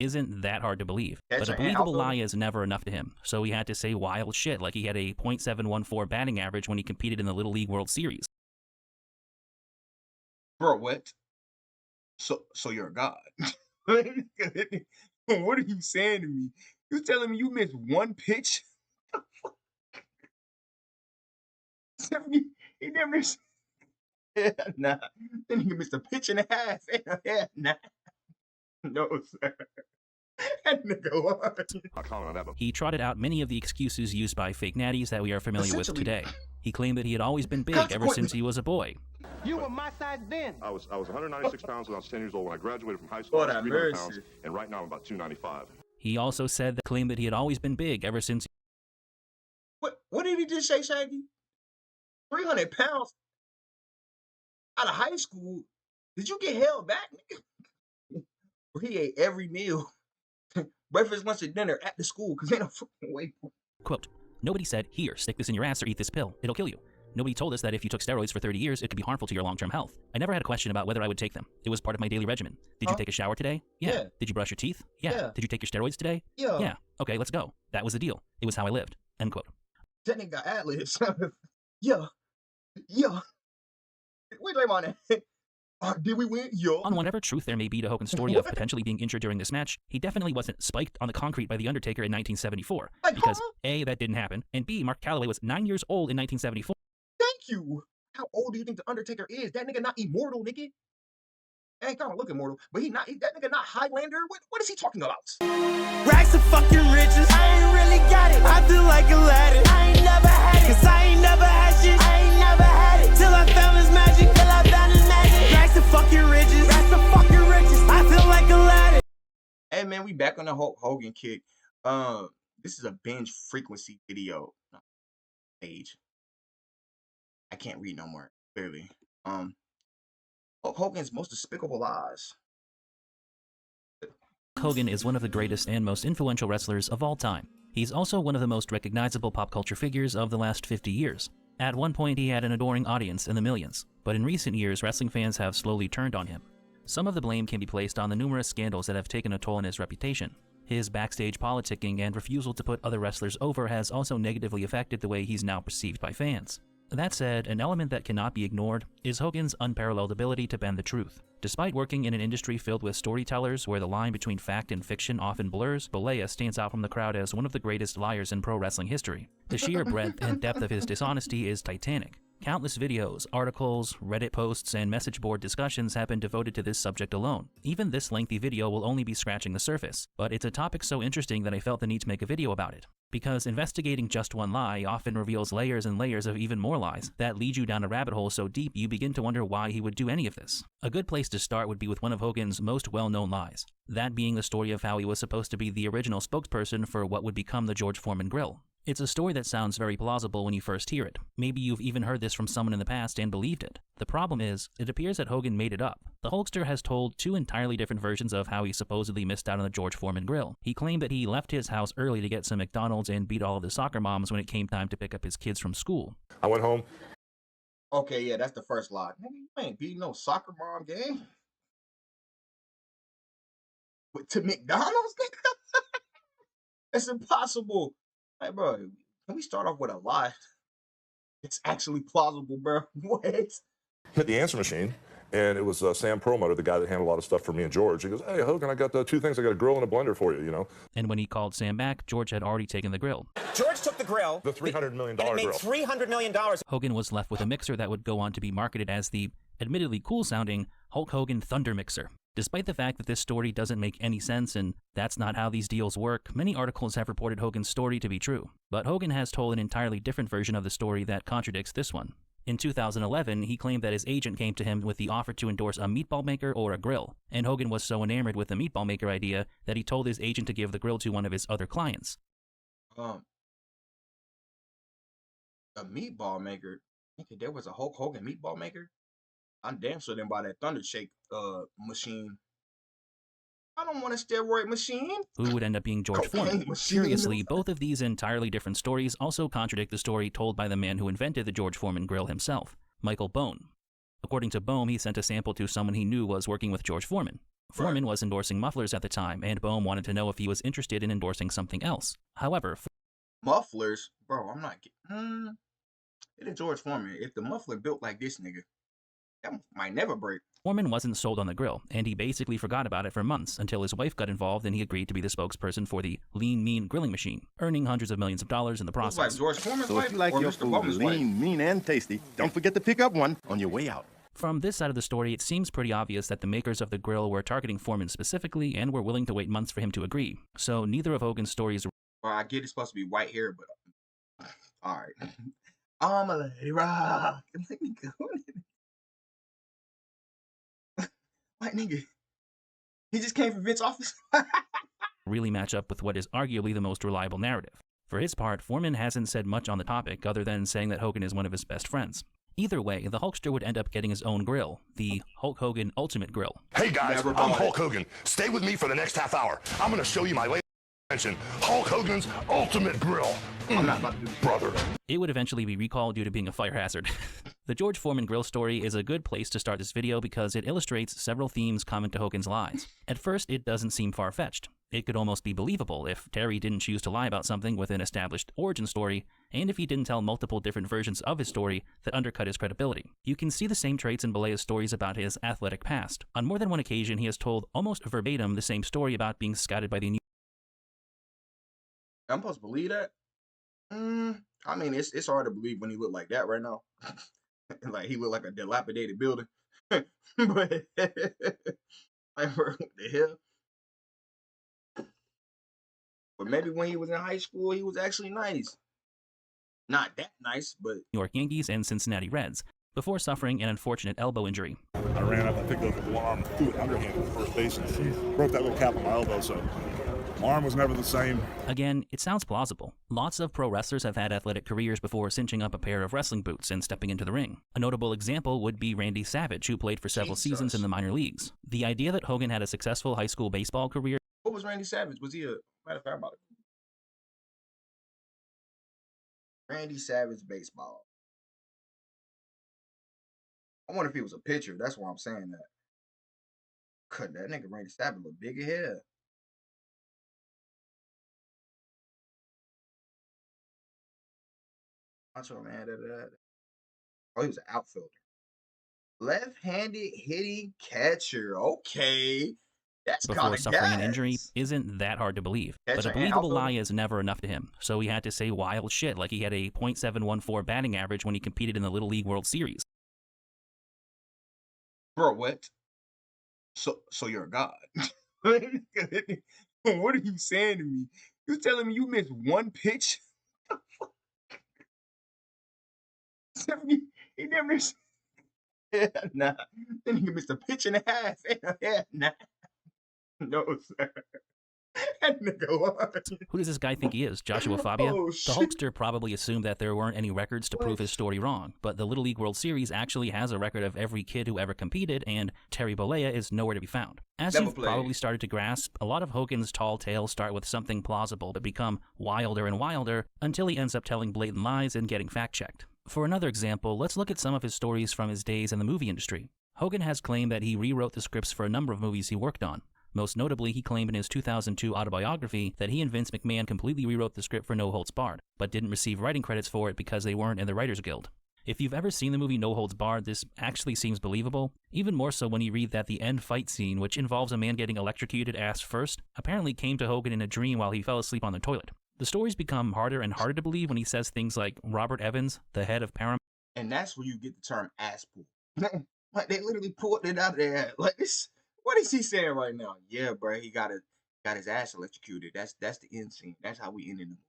isn't that hard to believe. Catcher But a and believable outfielder. lie is never enough to him, so he had to say wild shit like he had a .714 batting average when he competed in the Little League World Series. Bro, what? So you're a god. What are you saying to me? You telling me you missed one pitch? He never missed. Yeah, nah. Then he missed a pitch and a half. Yeah, nah. No, sir. That nigga what? I'll comment on that, but He trotted out many of the excuses used by fake natties that we are familiar with Essentially. today. He claimed that he had always been big ever Consequently. since he was a boy. You were my size then. I was 196 pounds when I was 10 years old. When I graduated from high school, Lord I was have 300 mercy. pounds, and right now I'm about 295. He also claimed that he had always been big ever since What did he just say, Shaggy? 300 pounds out of high school? Did you get held back, nigga? Or he ate every meal, breakfast, lunch, and dinner at the school, because ain't no fucking way. Quote, "Nobody said, here, stick this in your ass or eat this pill. It'll kill you. Nobody told us that if you took steroids for 30 years, it could be harmful to your long-term health. I never had a question about whether I would take them. It was part of my daily regimen. Did you take a shower today? Yeah. Did you brush your teeth? Yeah. Did you take your steroids today? Yeah. Yeah. Okay, let's go. That was the deal. It was how I lived." End quote. That nigga got ad-libs. Yeah. Yeah. Wait, wait on that. Did we win? Yeah. On whatever truth there may be to Hogan's story of potentially being injured during this match, he definitely wasn't spiked on the concrete by The Undertaker in 1974. Like, Because huh? A, that didn't happen, and B, Mark Calloway was 9 years old in 1974. Thank you. How old do you think the Undertaker is? That nigga not immortal, nigga. Ain't kind of look immortal, but that nigga not Highlander. What is he talking about? Racks of fucking riches, I ain't really got it. I feel like Aladdin, I ain't never had it. Cause I ain't never had shit, I ain't never had it. Till I found his magic, till I found his magic. Racks of fucking riches, racks of fucking riches. I feel like Aladdin. Hey man, we back on the Hulk Hogan kick. This is a binge frequency video page. I can't read no more, clearly. Hulk Hogan's most despicable lies. Hogan is one of the greatest and most influential wrestlers of all time. He's also one of the most recognizable pop culture figures of the last 50 years. At one point, he had an adoring audience in the millions, but in recent years, wrestling fans have slowly turned on him. Some of the blame can be placed on the numerous scandals that have taken a toll on his reputation. His backstage politicking and refusal to put other wrestlers over has also negatively affected the way he's now perceived by fans. That said, an element that cannot be ignored is Hogan's unparalleled ability to bend the truth. Despite working in an industry filled with storytellers where the line between fact and fiction often blurs, Boleya stands out from the crowd as one of the greatest liars in pro wrestling history. The sheer breadth and depth of his dishonesty is titanic. Countless videos, articles, Reddit posts, and message board discussions have been devoted to this subject alone. Even this lengthy video will only be scratching the surface, but it's a topic so interesting that I felt the need to make a video about it. Because investigating just one lie often reveals layers and layers of even more lies that lead you down a rabbit hole so deep you begin to wonder why he would do any of this. A good place to start would be with one of Hogan's most well-known lies, that being the story of how he was supposed to be the original spokesperson for what would become the George Foreman Grill. It's a story that sounds very plausible when you first hear it. Maybe you've even heard this from someone in the past and believed it. The problem is, it appears that Hogan made it up. The Hulkster has told two entirely different versions of how he supposedly missed out on the George Foreman Grill. He claimed that he left his house early to get some McDonald's and beat all of the soccer moms when it came time to pick up his kids from school. I went home. Okay, yeah, that's the first lie. Nigga, you ain't beating no soccer mom game. But to McDonald's, nigga? That's impossible. Hey, bro, can we start off with a lie? It's actually plausible, bro. What? Hit the answer machine, and it was Sam Perlmutter, the guy that handled a lot of stuff for me and George. He goes, "Hey, Hogan, I got two things. I got a grill and a blender for you, you know." And when he called Sam back, George had already taken the grill. George took the grill. The $300 million and it made grill. $300 million. Hogan was left with a mixer that would go on to be marketed as the, admittedly cool-sounding, Hulk Hogan Thunder Mixer. Despite the fact that this story doesn't make any sense and that's not how these deals work, many articles have reported Hogan's story to be true. But Hogan has told an entirely different version of the story that contradicts this one. In 2011, he claimed that his agent came to him with the offer to endorse a meatball maker or a grill, and Hogan was so enamored with the meatball maker idea that he told his agent to give the grill to one of his other clients. A meatball maker? Okay, there was a Hulk Hogan meatball maker? I'm damn sure didn't buy that Thunder Shake machine. I don't want a steroid machine. Who would end up being George Cocaine Foreman. machine. Curiously, both of these entirely different stories also contradict the story told by the man who invented the George Foreman grill himself, Michael Bone. According to Bone, he sent a sample to someone he knew was working with George Foreman. Foreman was endorsing mufflers at the time, and Boehm wanted to know if he was interested in endorsing something else. However, Mufflers? Bro, I'm not getting... It is George Foreman. If the muffler built like this nigga, that might never break. Foreman wasn't sold on the grill, and he basically forgot about it for months until his wife got involved and he agreed to be the spokesperson for the Lean Mean grilling machine, earning hundreds of millions of dollars in the process. Like George Foreman's So wife if you like or your Mr. food Bowman's wife? lean, mean, and tasty, don't forget to pick up one on your way out. From this side of the story, it seems pretty obvious that the makers of the grill were targeting Foreman specifically and were willing to wait months for him to agree. So neither of Hogan's stories... Well, I get it's supposed to be white hair, but... Alright. I'm a lady rock. White nigga. He just came from Vince's office. really match up with what is arguably the most reliable narrative. For his part, Foreman hasn't said much on the topic other than saying that Hogan is one of his best friends. Either way, the Hulkster would end up getting his own grill, the Hulk Hogan Ultimate Grill. Hey guys, Never I'm bought Hulk Hogan. Stay with me for the next half hour. I'm going to show you my latest invention, Hulk Hogan's Ultimate Grill. I'm not about to do this. Brother. It would eventually be recalled due to being a fire hazard. The George Foreman grill story is a good place to start this video because it illustrates several themes common to Hogan's lies. At first, it doesn't seem far-fetched. It could almost be believable if Terry didn't choose to lie about something with an established origin story, and if he didn't tell multiple different versions of his story that undercut his credibility. You can see the same traits in Belea's stories about his athletic past. On more than one occasion, he has told almost verbatim the same story about being scouted by the New I'm supposed to believe that? I mean, it's hard to believe when he looked like that right now. Like, he looked like a dilapidated building. But, like, what the hell? But maybe when he was in high school, he was actually nice. Not that nice, but... New York Yankees and Cincinnati Reds, before suffering an unfortunate elbow injury. I ran up, I picked up the arm, threw it underhand at the first base, and broke that little cap on my elbow, so my arm was never the same. Again, it sounds plausible. Lots of pro wrestlers have had athletic careers before cinching up a pair of wrestling boots and stepping into the ring. A notable example would be Randy Savage, who played for several seasons in the minor leagues. The idea that Hogan had a successful high school baseball career... What was Randy Savage? Was he a... Matter of fact, about it. Randy Savage baseball. I wonder if he was a pitcher. That's why I'm saying that. Cut that nigga Randy Savage look big as hell. Macho man. Oh, he was an outfielder. Left-handed hitting catcher. Okay. That's before suffering gas. an injury isn't that hard to believe. Catcher But a and believable outfielder. lie is never enough to him, so he had to say wild shit like he had a .714 batting average when he competed in the Little League World Series. Bro, what? So you're a god. What are you saying to me? You telling me you missed one pitch? He never missed. Yeah, nah. Then he missed a pitch and a half. Yeah, nah. No, sir. That nigga what? Who does this guy think he is, Joshua Fabia? Oh, The shit. Hulkster probably assumed that there weren't any records to prove his story wrong, but the Little League World Series actually has a record of every kid who ever competed, and Terry Bollea is nowhere to be found. As Never you've played. probably started to grasp, a lot of Hogan's tall tales start with something plausible but become wilder and wilder until he ends up telling blatant lies and getting fact-checked. For another example, let's look at some of his stories from his days in the movie industry. Hogan has claimed that he rewrote the scripts for a number of movies he worked on. Most notably, he claimed in his 2002 autobiography that he and Vince McMahon completely rewrote the script for No Holds Barred, but didn't receive writing credits for it because they weren't in the Writers Guild. If you've ever seen the movie No Holds Barred, this actually seems believable, even more so when you read that the end fight scene, which involves a man getting electrocuted ass first, apparently came to Hogan in a dream while he fell asleep on the toilet. The stories become harder and harder to believe when he says things like Robert Evans, the head of Paramount. And that's where you get the term ass pull. Like, they literally pulled it out of there. Like, this. What is he saying right now? Yeah, bro, he got his ass electrocuted. That's the end scene. That's how we ended the movie.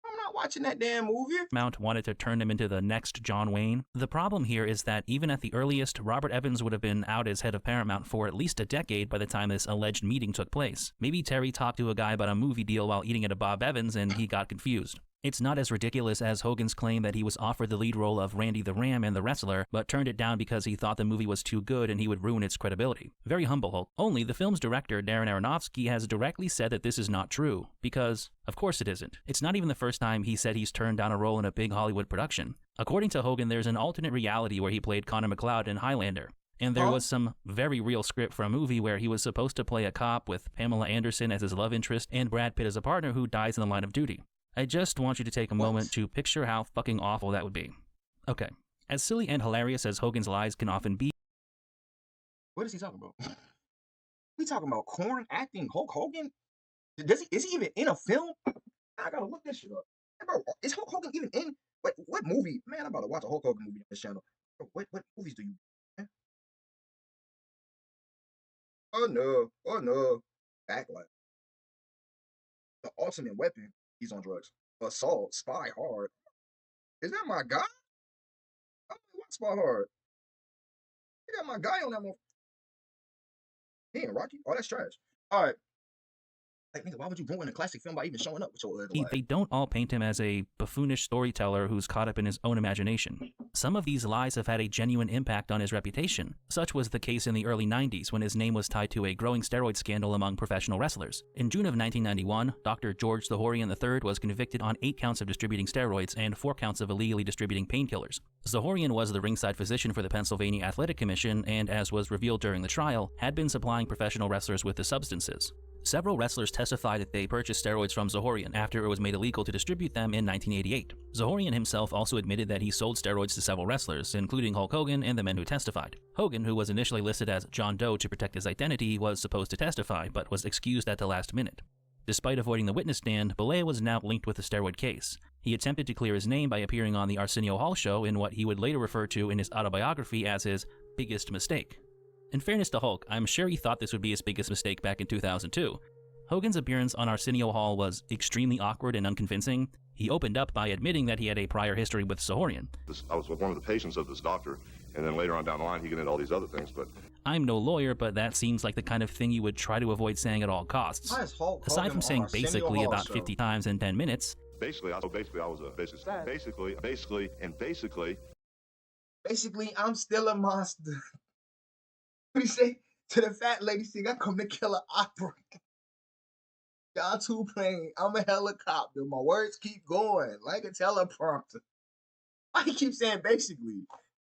I'm not watching that damn movie. Paramount wanted to turn him into the next John Wayne. The problem here is that even at the earliest, Robert Evans would have been out as head of Paramount for at least a decade by the time this alleged meeting took place. Maybe Terry talked to a guy about a movie deal while eating at a Bob Evans and he got confused. It's not as ridiculous as Hogan's claim that he was offered the lead role of Randy the Ram in The Wrestler, but turned it down because he thought the movie was too good and he would ruin its credibility. Very humble, Hulk. Only the film's director, Darren Aronofsky, has directly said that this is not true, because, of course it isn't. It's not even the first time he said he's turned down a role in a big Hollywood production. According to Hogan, there's an alternate reality where he played Connor McLeod in Highlander. And there was some very real script for a movie where he was supposed to play a cop with Pamela Anderson as his love interest and Brad Pitt as a partner who dies in the line of duty. I just want you to take a moment to picture how fucking awful that would be. Okay, as silly and hilarious as Hogan's lies can often be... What is he talking about? We talking about corn acting Hulk Hogan? Is he even in a film? I gotta look this shit up. Bro, is Hulk Hogan even in? What movie? Man, I'm about to watch a Hulk Hogan movie on this channel. Bro, what movies do you... Oh no. Backlash. The Ultimate Weapon. He's on drugs. Assault. Spy Hard. Is that my guy? I don't know what Spy Hard. I got my guy on that one. He ain't Rocky. Oh, that's trash. All right. Like, nigga, why would you ruin a classic film by even showing up with your other life? They don't all paint him as a buffoonish storyteller who's caught up in his own imagination. Some of these lies have had a genuine impact on his reputation. Such was the case in the early 90s when his name was tied to a growing steroid scandal among professional wrestlers. In June of 1991, Dr. George Zahorian III was convicted on 8 counts of distributing steroids and 4 counts of illegally distributing painkillers. Zahorian was the ringside physician for the Pennsylvania Athletic Commission and, as was revealed during the trial, had been supplying professional wrestlers with the substances. Several wrestlers testified that they purchased steroids from Zahorian after it was made illegal to distribute them in 1988. Zahorian himself also admitted that he sold steroids to several wrestlers, including Hulk Hogan and the men who testified. Hogan, who was initially listed as John Doe to protect his identity, was supposed to testify, but was excused at the last minute. Despite avoiding the witness stand, Bollea was now linked with the steroid case. He attempted to clear his name by appearing on the Arsenio Hall show in what he would later refer to in his autobiography as his biggest mistake. In fairness to Hulk, I'm sure he thought this would be his biggest mistake back in 2002. Hogan's appearance on Arsenio Hall was extremely awkward and unconvincing. He opened up by admitting that he had a prior history with Zahorian. I was one of the patients of this doctor, and then later on down the line, he got into all these other things, but... I'm no lawyer, but that seems like the kind of thing you would try to avoid saying at all costs. Aside from saying basically about 50 times in 10 minutes... Basically, I'm still a monster. What do you say to the fat lady sing? I come to kill an opera. Y'all too plain. I'm a helicopter. My words keep going like a teleprompter. Why you keep saying basically?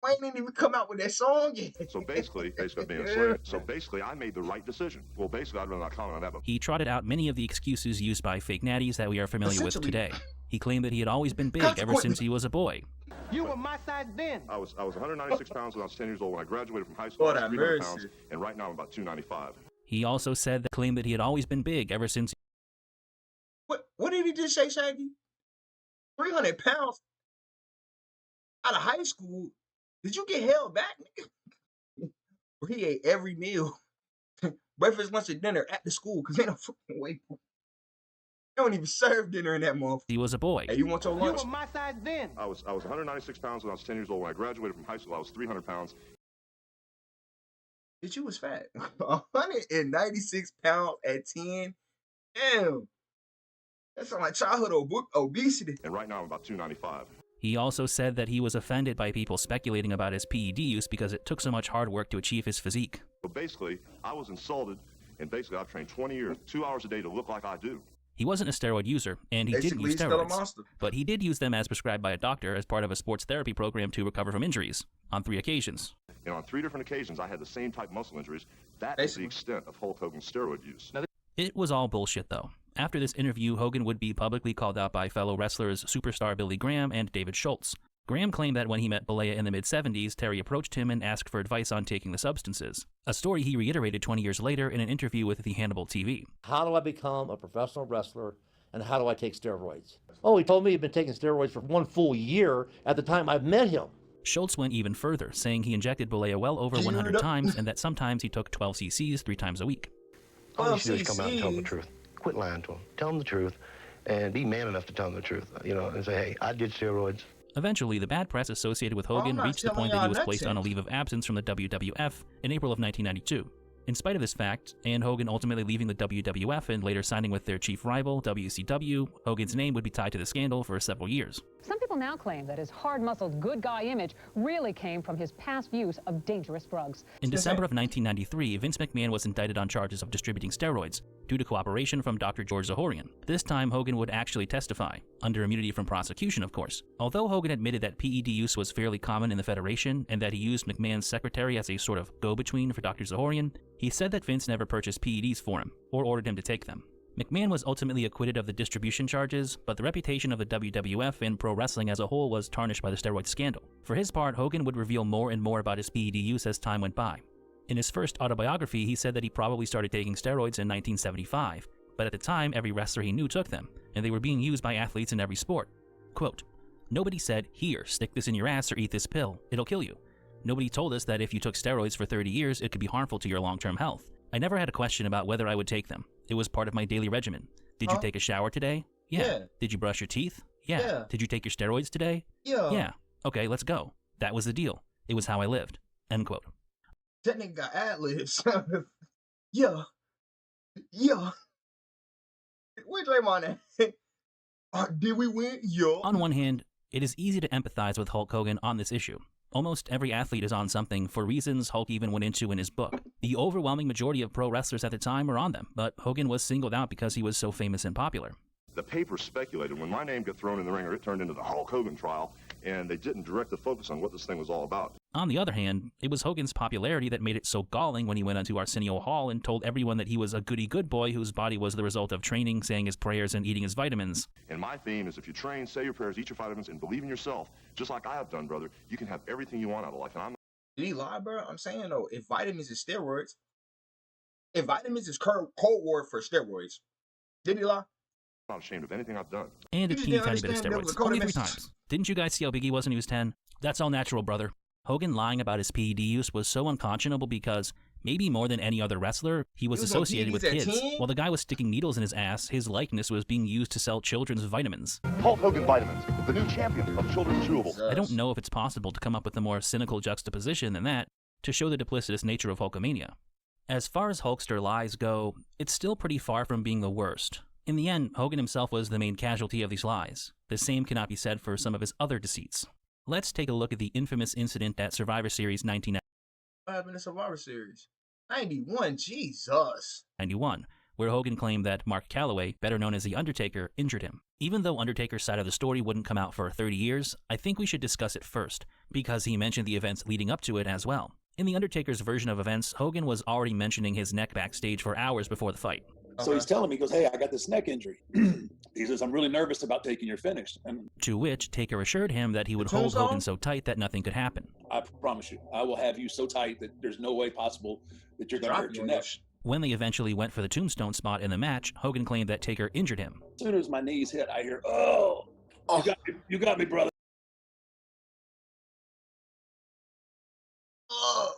Wayne didn't even come out with that song yet. So basically being a slave. So basically, I made the right decision. Well, basically, I'd rather not comment on that. But he trotted out many of the excuses used by fake natties that we are familiar with today. He claimed that he had always been big ever since he was a boy. You were my size then. I was 196 pounds when I was 10 years old. When I graduated from high school, I was 300 pounds, and right now I'm about 295. He also claimed that he had always been big ever since. What did he just say, Shaggy? 300 pounds out of high school? Did you get held back, nigga? He ate every meal, breakfast, lunch, and dinner at the school, because ain't no fucking way. They don't even serve dinner in that month. He was a boy. Hey, you want your lunch? You were my size then. I was 196 pounds when I was 10 years old. When I graduated from high school, I was 300 pounds. Bitch, you was fat. 196 pounds at 10? Damn. That sounds like childhood obesity. And right now I'm about 295. He also said that he was offended by people speculating about his PED use because it took so much hard work to achieve his physique. So basically, I was insulted, and basically I've trained 20 years, 2 hours a day to look like I do. He wasn't a steroid user, and he didn't use steroids, but he did use them as prescribed by a doctor as part of a sports therapy program to recover from injuries, on 3 occasions. And on 3 different occasions, I had the same type muscle injuries. That is the extent of Hulk Hogan's steroid use. It was all bullshit, though. After this interview, Hogan would be publicly called out by fellow wrestlers superstar Billy Graham and David Schultz. Graham claimed that when he met Bollea in the mid-70s, Terry approached him and asked for advice on taking the substances, a story he reiterated 20 years later in an interview with the Hannibal TV. How do I become a professional wrestler, and how do I take steroids? Oh, he told me he'd been taking steroids for 1 full year at the time I met him. Schultz went even further, saying he injected Bollea well over 100 times and that sometimes he took 12 cc's 3 times a week. All you should do is come out and tell them the truth. Quit lying to them. Tell them the truth, and be man enough to tell them the truth, and say, hey, I did steroids. Eventually, the bad press associated with Hogan reached the point that he was placed on a leave of absence from the WWF in April of 1992. In spite of this fact, and Hogan ultimately leaving the WWF and later signing with their chief rival, WCW, Hogan's name would be tied to the scandal for several years. Some people now claim that his hard-muscled good guy image really came from his past use of dangerous drugs. In December of 1993, Vince McMahon was indicted on charges of distributing steroids due to cooperation from Dr. George Zahorian. This time, Hogan would actually testify, under immunity from prosecution, of course. Although Hogan admitted that PED use was fairly common in the Federation and that he used McMahon's secretary as a sort of go-between for Dr. Zahorian, he said that Vince never purchased PEDs for him or ordered him to take them. McMahon was ultimately acquitted of the distribution charges, but the reputation of the WWF and pro wrestling as a whole was tarnished by the steroid scandal. For his part, Hogan would reveal more and more about his PED use as time went by. In his first autobiography, he said that he probably started taking steroids in 1975, but at the time, every wrestler he knew took them, and they were being used by athletes in every sport. Quote, "Nobody said, 'Here, stick this in your ass or eat this pill, it'll kill you.' Nobody told us that if you took steroids for 30 years, it could be harmful to your long-term health. I never had a question about whether I would take them. It was part of my daily regimen. Did you take a shower today? Yeah. Did you brush your teeth? Yeah. Did you take your steroids today? Yeah. Okay, let's go. That was the deal. It was how I lived." End quote. That nigga got ad-libs. Yeah. Where's Draymond at? Did we win? Yeah. On one hand, it is easy to empathize with Hulk Hogan on this issue. Almost every athlete is on something for reasons Hulk even went into in his book. The overwhelming majority of pro wrestlers at the time were on them, but Hogan was singled out because he was so famous and popular. The paper speculated when my name got thrown in the ringer, it turned into the Hulk Hogan trial, and they didn't direct the focus on what this thing was all about. On the other hand, it was Hogan's popularity that made it so galling when he went onto Arsenio Hall and told everyone that he was a goody-good boy whose body was the result of training, saying his prayers, and eating his vitamins. And my theme is if you train, say your prayers, eat your vitamins, and believe in yourself, just like I have done, brother, you can have everything you want out of life. And Did he lie, bro? I'm saying, though, if vitamins is steroids, if vitamins is cold word for steroids, did he lie? I'm not ashamed of anything I've done. And a You teeny didn't tiny bit of understand there was a steroids. code Only of 3 messages. times. Didn't you guys see how big he was when he was 10? That's all natural, brother. Hogan lying about his PED use was so unconscionable because, maybe more than any other wrestler, he was He was on associated with PEDs at kids. 10? While the guy was sticking needles in his ass, his likeness was being used to sell children's vitamins. Hulk Hogan Vitamins, the new champion of children's chewables. I don't know if it's possible to come up with a more cynical juxtaposition than that to show the duplicitous nature of Hulkamania. As far as Hulkster lies go, it's still pretty far from being the worst. In the end, Hogan himself was the main casualty of these lies. The same cannot be said for some of his other deceits. Let's take a look at the infamous incident at Survivor Series 1991. What happened in Survivor Series? 91, Jesus. Where Hogan claimed that Mark Calloway, better known as The Undertaker, injured him. Even though Undertaker's side of the story wouldn't come out for 30 years, I think we should discuss it first, because he mentioned the events leading up to it as well. In The Undertaker's version of events, Hogan was already mentioning his neck backstage for hours before the fight. So he's telling me, he goes, "Hey, I got this neck injury." He says, "I'm really nervous about taking your finish." And to which Taker assured him that he would hold Hogan so tight that nothing could happen. "I promise you, I will have you so tight that there's no way possible that you're going to hurt your neck." When they eventually went for the tombstone spot in the match, Hogan claimed that Taker injured him. As soon as my knees hit, I hear, "Oh, you got me, brother." Oh,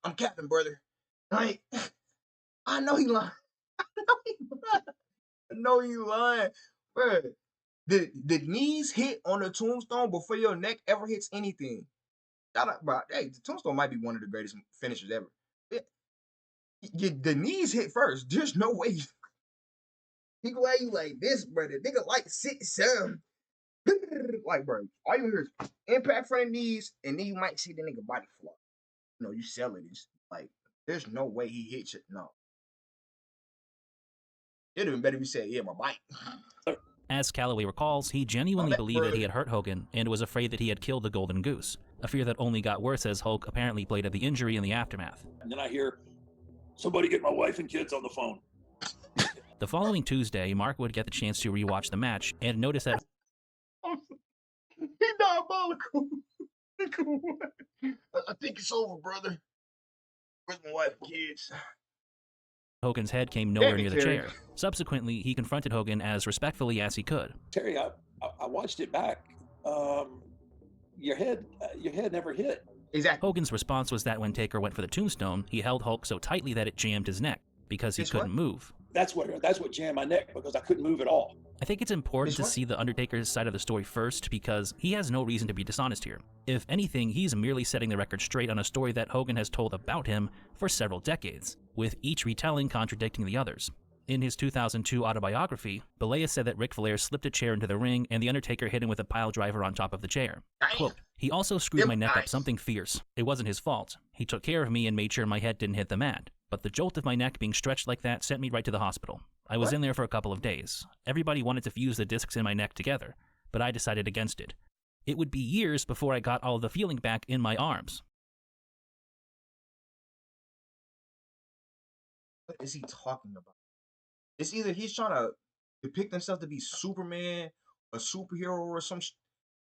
I'm capping, brother. Like, I know he lying. I know he lying. Bro, the knees hit on the tombstone before your neck ever hits anything. Shout out, bro. Hey, the tombstone might be one of the greatest finishers ever. The knees hit first. There's no way. He go at you like this, brother. Nigga like 6'7". Like, bro, all you hear is impact from the knees, and then you might see the nigga body flop. You know, you sell it. It's like, there's no way he hits it. No. It'd have been better if you said, "Yeah, my bite." As Calloway recalls, he genuinely believed that he had hurt Hogan and was afraid that he had killed the Golden Goose, a fear that only got worse as Hulk apparently played at the injury in the aftermath. And then I hear, "Somebody get my wife and kids on the phone." The following Tuesday, Mark would get the chance to rewatch the match and notice that He diabolical. I think it's over, brother. Where's my wife and kids? Hogan's head came nowhere near the chair. Subsequently, he confronted Hogan as respectfully as he could. "Terry, I watched it back. Your head never hit." Exactly. Hogan's response was that when Taker went for the tombstone, he held Hulk so tightly that it jammed his neck because he couldn't move. That's what jammed my neck, because I couldn't move at all. I think it's important to see the Undertaker's side of the story first because he has no reason to be dishonest here. If anything, he's merely setting the record straight on a story that Hogan has told about him for several decades, with each retelling contradicting the others. In his 2002 autobiography, Boleas said that Ric Flair slipped a chair into the ring and The Undertaker hit him with a pile driver on top of the chair. Quote, he also screwed my neck up something fierce. It wasn't his fault. He took care of me and made sure my head didn't hit the mat. But the jolt of my neck being stretched like that sent me right to the hospital. I was in there for a couple of days. Everybody wanted to fuse the discs in my neck together, but I decided against it. It would be years before I got all the feeling back in my arms. What is he talking about? It's either he's trying to depict himself to be Superman, a superhero, or some.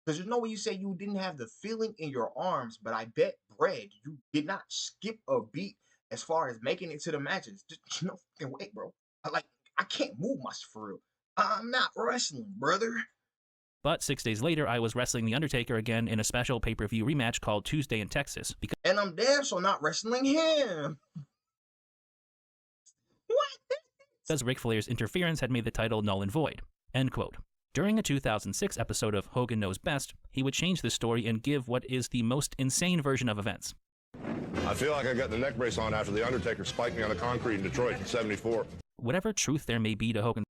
Because there's no way you say you didn't have the feeling in your arms, but I bet, Brad, you did not skip a beat as far as making it to the matches. Just no fucking way, bro. I can't move myself for real. I'm not wrestling, brother. But 6 days later, I was wrestling The Undertaker again in a special pay-per-view rematch called Tuesday in Texas. And I'm damn sure not wrestling him. Because Ric Flair's interference had made the title null and void. End quote. During a 2006 episode of Hogan Knows Best, he would change the story and give what is the most insane version of events. I feel like I got the neck brace on after The Undertaker spiked me on the concrete in Detroit in '74. Whatever truth there may be to Hogan.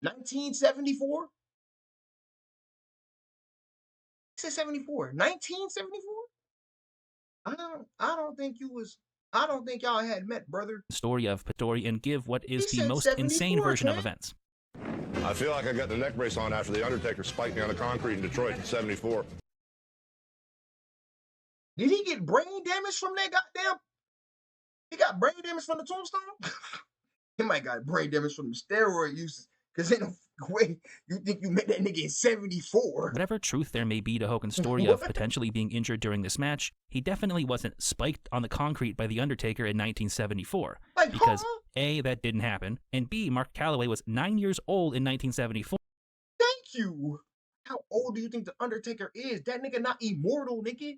1974? He said 74. 1974? I don't think y'all had met, brother. Story and give what is the most insane version of events. I feel like I got the neck brace on after The Undertaker spiked me on the concrete in Detroit in '74. Did he get brain damage from that goddamn? He got brain damage from the tombstone? He might got brain damage from the steroid uses. Because ain't no way you think you met that nigga in 74. Whatever truth there may be to Hogan's story of potentially being injured during this match, he definitely wasn't spiked on the concrete by The Undertaker in 1974. Because A, that didn't happen, and B, Mark Calloway was 9 years old in 1974. Thank you. How old do you think The Undertaker is? That nigga not immortal, nigga.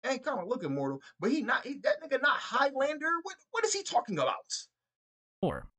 Hey, kind of look immortal, but that nigga not Highlander. What is he talking about?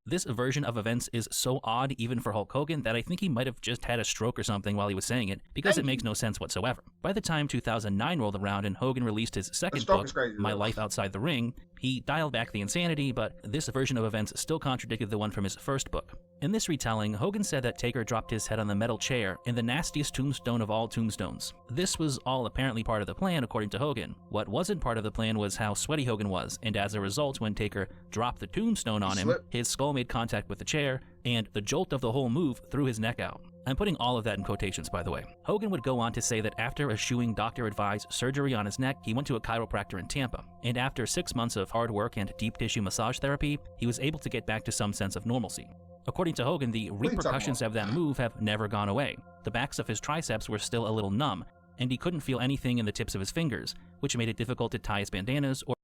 This version of events is so odd even for Hulk Hogan that I think he might have just had a stroke or something while he was saying it, because it makes no sense whatsoever. By the time 2009 rolled around and Hogan released his second book, My Life Outside the Ring, he dialed back the insanity, but this version of events still contradicted the one from his first book. In this retelling, Hogan said that Taker dropped his head on the metal chair in the nastiest tombstone of all tombstones. This was all apparently part of the plan, according to Hogan. What wasn't part of the plan was how sweaty Hogan was, and as a result, when Taker dropped the tombstone on him, his skull made contact with the chair, and the jolt of the whole move threw his neck out. I'm putting all of that in quotations, by the way. Hogan would go on to say that after eschewing doctor-advised surgery on his neck, he went to a chiropractor in Tampa, and after 6 months of hard work and deep tissue massage therapy, he was able to get back to some sense of normalcy. According to Hogan, the repercussions of that move have never gone away. The backs of his triceps were still a little numb, and he couldn't feel anything in the tips of his fingers, which made it difficult to tie his bandanas or...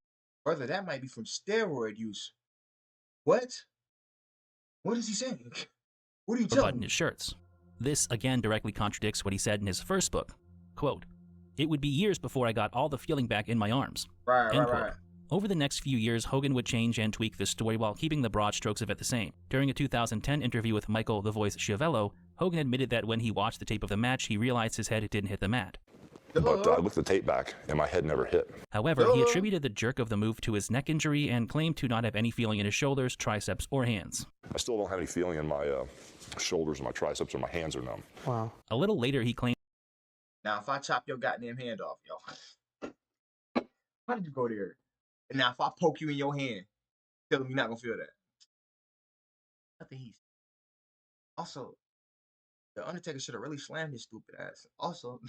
Brother, that might be from steroid use. What? What is he saying? What are you telling me? button his shirts. This again directly contradicts what he said in his first book. Quote, it would be years before I got all the feeling back in my arms. Right. Over the next few years, Hogan would change and tweak this story while keeping the broad strokes of it the same. During a 2010 interview with Michael "The Voice" Schiavello, Hogan admitted that when he watched the tape of the match, he realized his head didn't hit the mat. But I looked the tape back, and my head never hit. However, he attributed the jerk of the move to his neck injury and claimed to not have any feeling in his shoulders, triceps, or hands. I still don't have any feeling in my shoulders or my triceps, or my hands are numb. Wow. A little later, he claimed... Now, if I chop your goddamn hand off, yo, why did you go there? And now, if I poke you in your hand, tell him you're not going to feel that. Nothing he's... Also, The Undertaker should have really slammed his stupid ass. Also...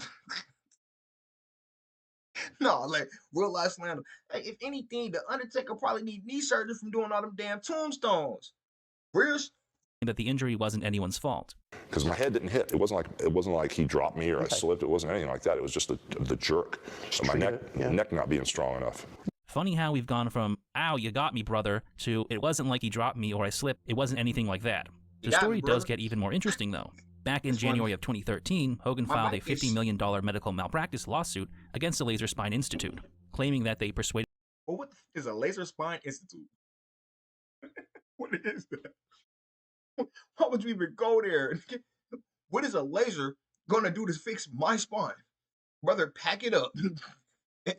No, like, real life slander. Hey, if anything, The Undertaker probably need knee surgery from doing all them damn tombstones. Real... that the injury wasn't anyone's fault. Because my head didn't hit. It wasn't like he dropped me or I slipped. It wasn't anything like that. It was just the jerk. So my neck not being strong enough. Funny how we've gone from, ow, you got me, brother, to it wasn't like he dropped me or I slipped. It wasn't anything like that. The story does get even more interesting, though. Back in January of 2013, Hogan filed a $50 million medical malpractice lawsuit against the Laser Spine Institute, claiming that they persuaded... Well, what the f is a Laser Spine Institute? What is that? Why would you even go there? What is a laser going to do to fix my spine? Brother, pack it up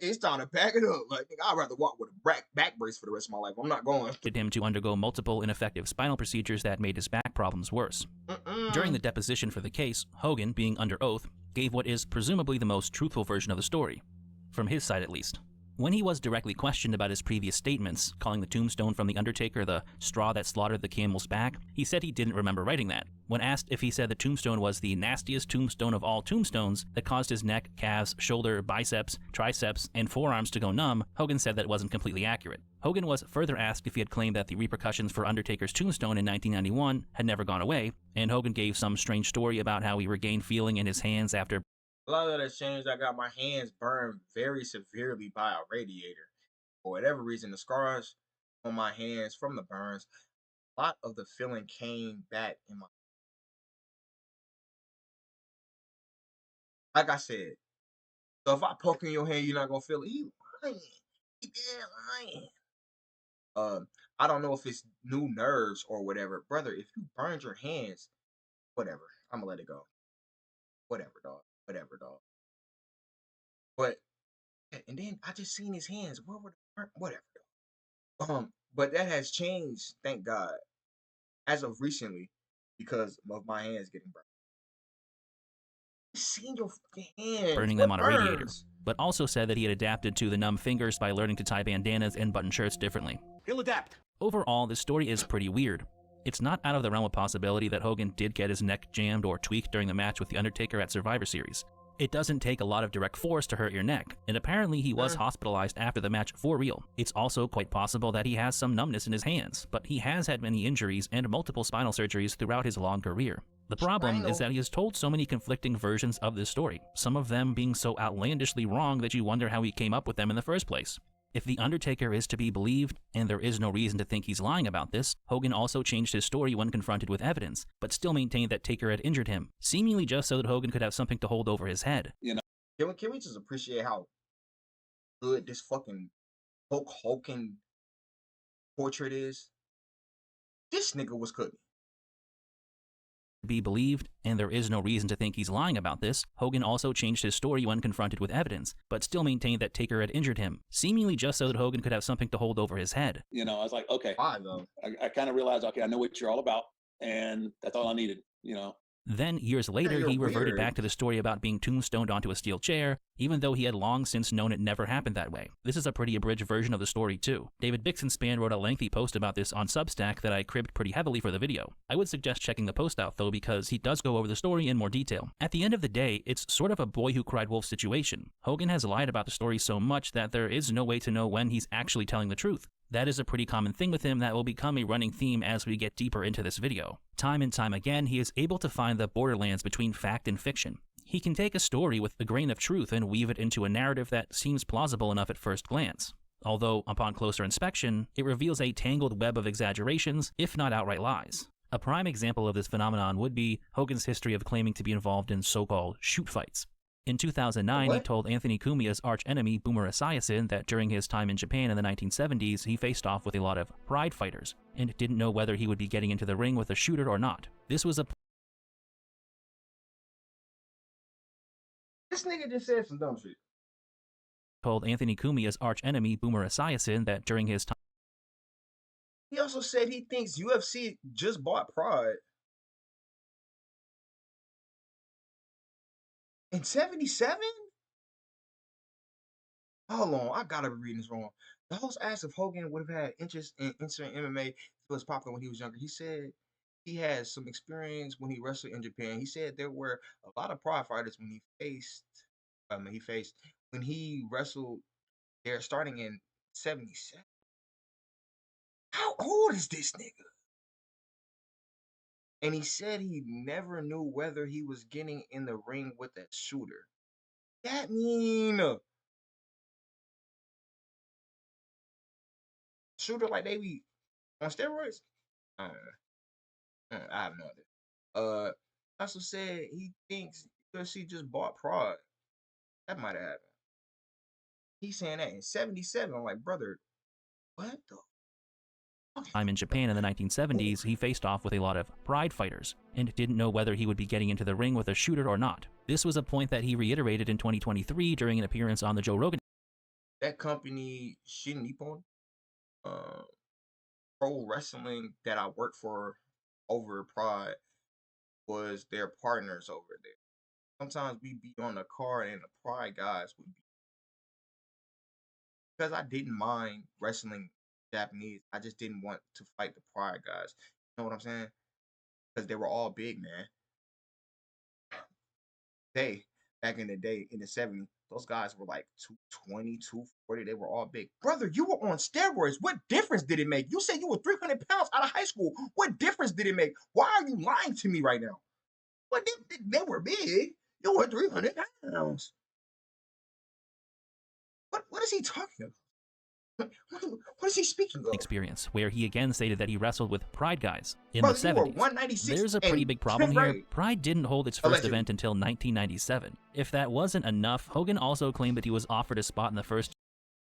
It's time to pack it up. Like, nigga, I'd rather walk with a back brace for the rest of my life. I'm not going. Him to undergo multiple ineffective spinal procedures that made his back problems worse. During the deposition for the case, Hogan, being under oath, gave what is presumably the most truthful version of the story. From his side at least. When he was directly questioned about his previous statements, calling the tombstone from The Undertaker the straw that slaughtered the camel's back, he said he didn't remember writing that. When asked if he said the tombstone was the nastiest tombstone of all tombstones that caused his neck, calves, shoulder, biceps, triceps, and forearms to go numb, Hogan said that wasn't completely accurate. Hogan was further asked if he had claimed that the repercussions for Undertaker's tombstone in 1991 had never gone away, and Hogan gave some strange story about how he regained feeling in his hands after. A lot of that has changed. I got my hands burned very severely by a radiator. For whatever reason, the scars on my hands from the burns, a lot of the feeling came back in my. Like I said, so if I poke in your hand, you're not gonna feel it. He lying. He damn lying. I don't know if it's new nerves or whatever, brother. If you burned your hands, whatever. I'm gonna let it go. Whatever, dog. Whatever, dog. But and then I just seen his hands. Where were the whatever, dog. But that has changed, thank God, as of recently, because of my hands getting burned. Seen your hands Burning them on a radiator, but also said that he had adapted to the numb fingers by learning to tie bandanas and button shirts differently. He'll adapt. Overall, this story is pretty weird. It's not out of the realm of possibility that Hogan did get his neck jammed or tweaked during the match with The Undertaker at Survivor Series. It doesn't take a lot of direct force to hurt your neck, and apparently he was hospitalized after the match for real. It's also quite possible that he has some numbness in his hands, but he has had many injuries and multiple spinal surgeries throughout his long career. The problem is that he has told so many conflicting versions of this story, some of them being so outlandishly wrong that you wonder how he came up with them in the first place. If The Undertaker is to be believed, and there is no reason to think he's lying about this, Hogan also changed his story when confronted with evidence, but still maintained that Taker had injured him, seemingly just so that Hogan could have something to hold over his head. You know, can we just appreciate how good this fucking Hulk Hogan portrait is? This nigga was cooking. Be believed, and there is no reason to think he's lying about this, Hogan also changed his story when confronted with evidence, but still maintained that Taker had injured him, seemingly just so that Hogan could have something to hold over his head. You know, I was like, okay, why though? I kind of realized, okay, I know what you're all about, and that's all I needed, you know. Then, years later, he reverted back to the story about being tombstoned onto a steel chair, even though he had long since known it never happened that way. This is a pretty abridged version of the story, too. David Bixenspan wrote a lengthy post about this on Substack that I cribbed pretty heavily for the video. I would suggest checking the post out, though, because he does go over the story in more detail. At the end of the day, it's sort of a boy who cried wolf situation. Hogan has lied about the story so much that there is no way to know when he's actually telling the truth. That is a pretty common thing with him that will become a running theme as we get deeper into this video. Time and time again, he is able to find the borderlands between fact and fiction. He can take a story with a grain of truth and weave it into a narrative that seems plausible enough at first glance. Although, upon closer inspection, it reveals a tangled web of exaggerations, if not outright lies. A prime example of this phenomenon would be Hogan's history of claiming to be involved in so-called shoot fights. In 2009, he told Anthony Cumia's arch-enemy Boomer Esiason that during his time in Japan in the 1970s, he faced off with a lot of pride fighters, and didn't know whether he would be getting into the ring with a shooter or not. This was a... This nigga just said some dumb shit. Told Anthony Cumia's arch-enemy Boomer Esiason that during his time... He also said he thinks UFC just bought Pride. In 77? Hold on, I gotta be reading this wrong. The host asked if Hogan would have had interest in entering MMA if it was popular when he was younger. He said he had some experience when he wrestled in Japan. He said there were a lot of pride fighters when he wrestled there starting in 77. How old is this nigga? And he said he never knew whether he was getting in the ring with a shooter. That mean shooter like they be on steroids? I have no idea. Also said he thinks UFC just bought Pride. That might have happened. He's saying that in 77. I'm like, brother, what the? Time in Japan in the 1970s, he faced off with a lot of pride fighters, and didn't know whether he would be getting into the ring with a shooter or not. This was a point that he reiterated in 2023 during an appearance on the Joe Rogan that company Shin Nippon, uh, pro wrestling that I worked for over Pride was their partners over there. Sometimes we'd be on the card and the Pride guys would be, because I didn't mind wrestling Japanese. I just didn't want to fight the Pride guys. You know what I'm saying? Because they were all big, man. Back in the day, in the 70s, those guys were like 220, 240. They were all big. Brother, you were on steroids. What difference did it make? You said you were 300 pounds out of high school. What difference did it make? Why are you lying to me right now? What they were big. You were 300 pounds. What is he talking about? What is he speaking of? Experience, where he again stated that he wrestled with Pride guys in Brother, the 70s. You were 196 There's a pretty big problem here. grade. Pride didn't hold its first event until 1997. If that wasn't enough, Hogan also claimed that he was offered a spot in the first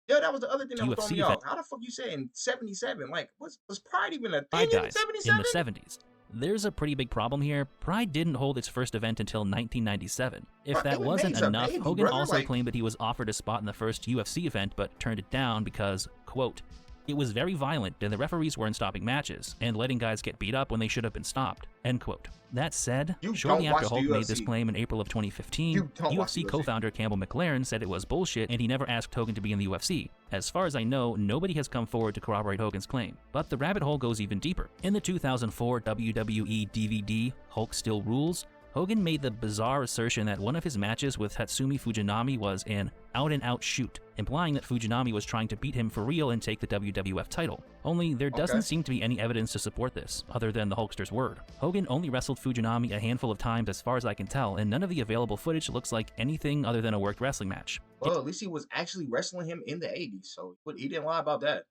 Yeah, that was the other thing that was throwing UFC me off. event. How the fuck you saying 77? Like, was Pride even a thing Pride in guys 77? in the 70s. There's a pretty big problem here. Pride didn't hold its first event until 1997. If that wasn't enough, Hogan also claimed that he was offered a spot in the first UFC event but turned it down because, quote, it was very violent and the referees weren't stopping matches and letting guys get beat up when they should have been stopped, end quote. That said, shortly after Hulk made this claim in April of 2015, UFC co-founder Campbell McLaren said it was bullshit and he never asked Hogan to be in the UFC. As far as I know, nobody has come forward to corroborate Hogan's claim. But the rabbit hole goes even deeper. In the 2004 WWE DVD, Hulk Still Rules, Hogan made the bizarre assertion that one of his matches with Tatsumi Fujinami was an out-and-out shoot, implying that Fujinami was trying to beat him for real and take the WWF title. Only there doesn't seem to be any evidence to support this, other than the Hulkster's word. Hogan only wrestled Fujinami a handful of times as far as I can tell, and none of the available footage looks like anything other than a worked wrestling match. Well, at least he was actually wrestling him in the 80s, so he didn't lie about that.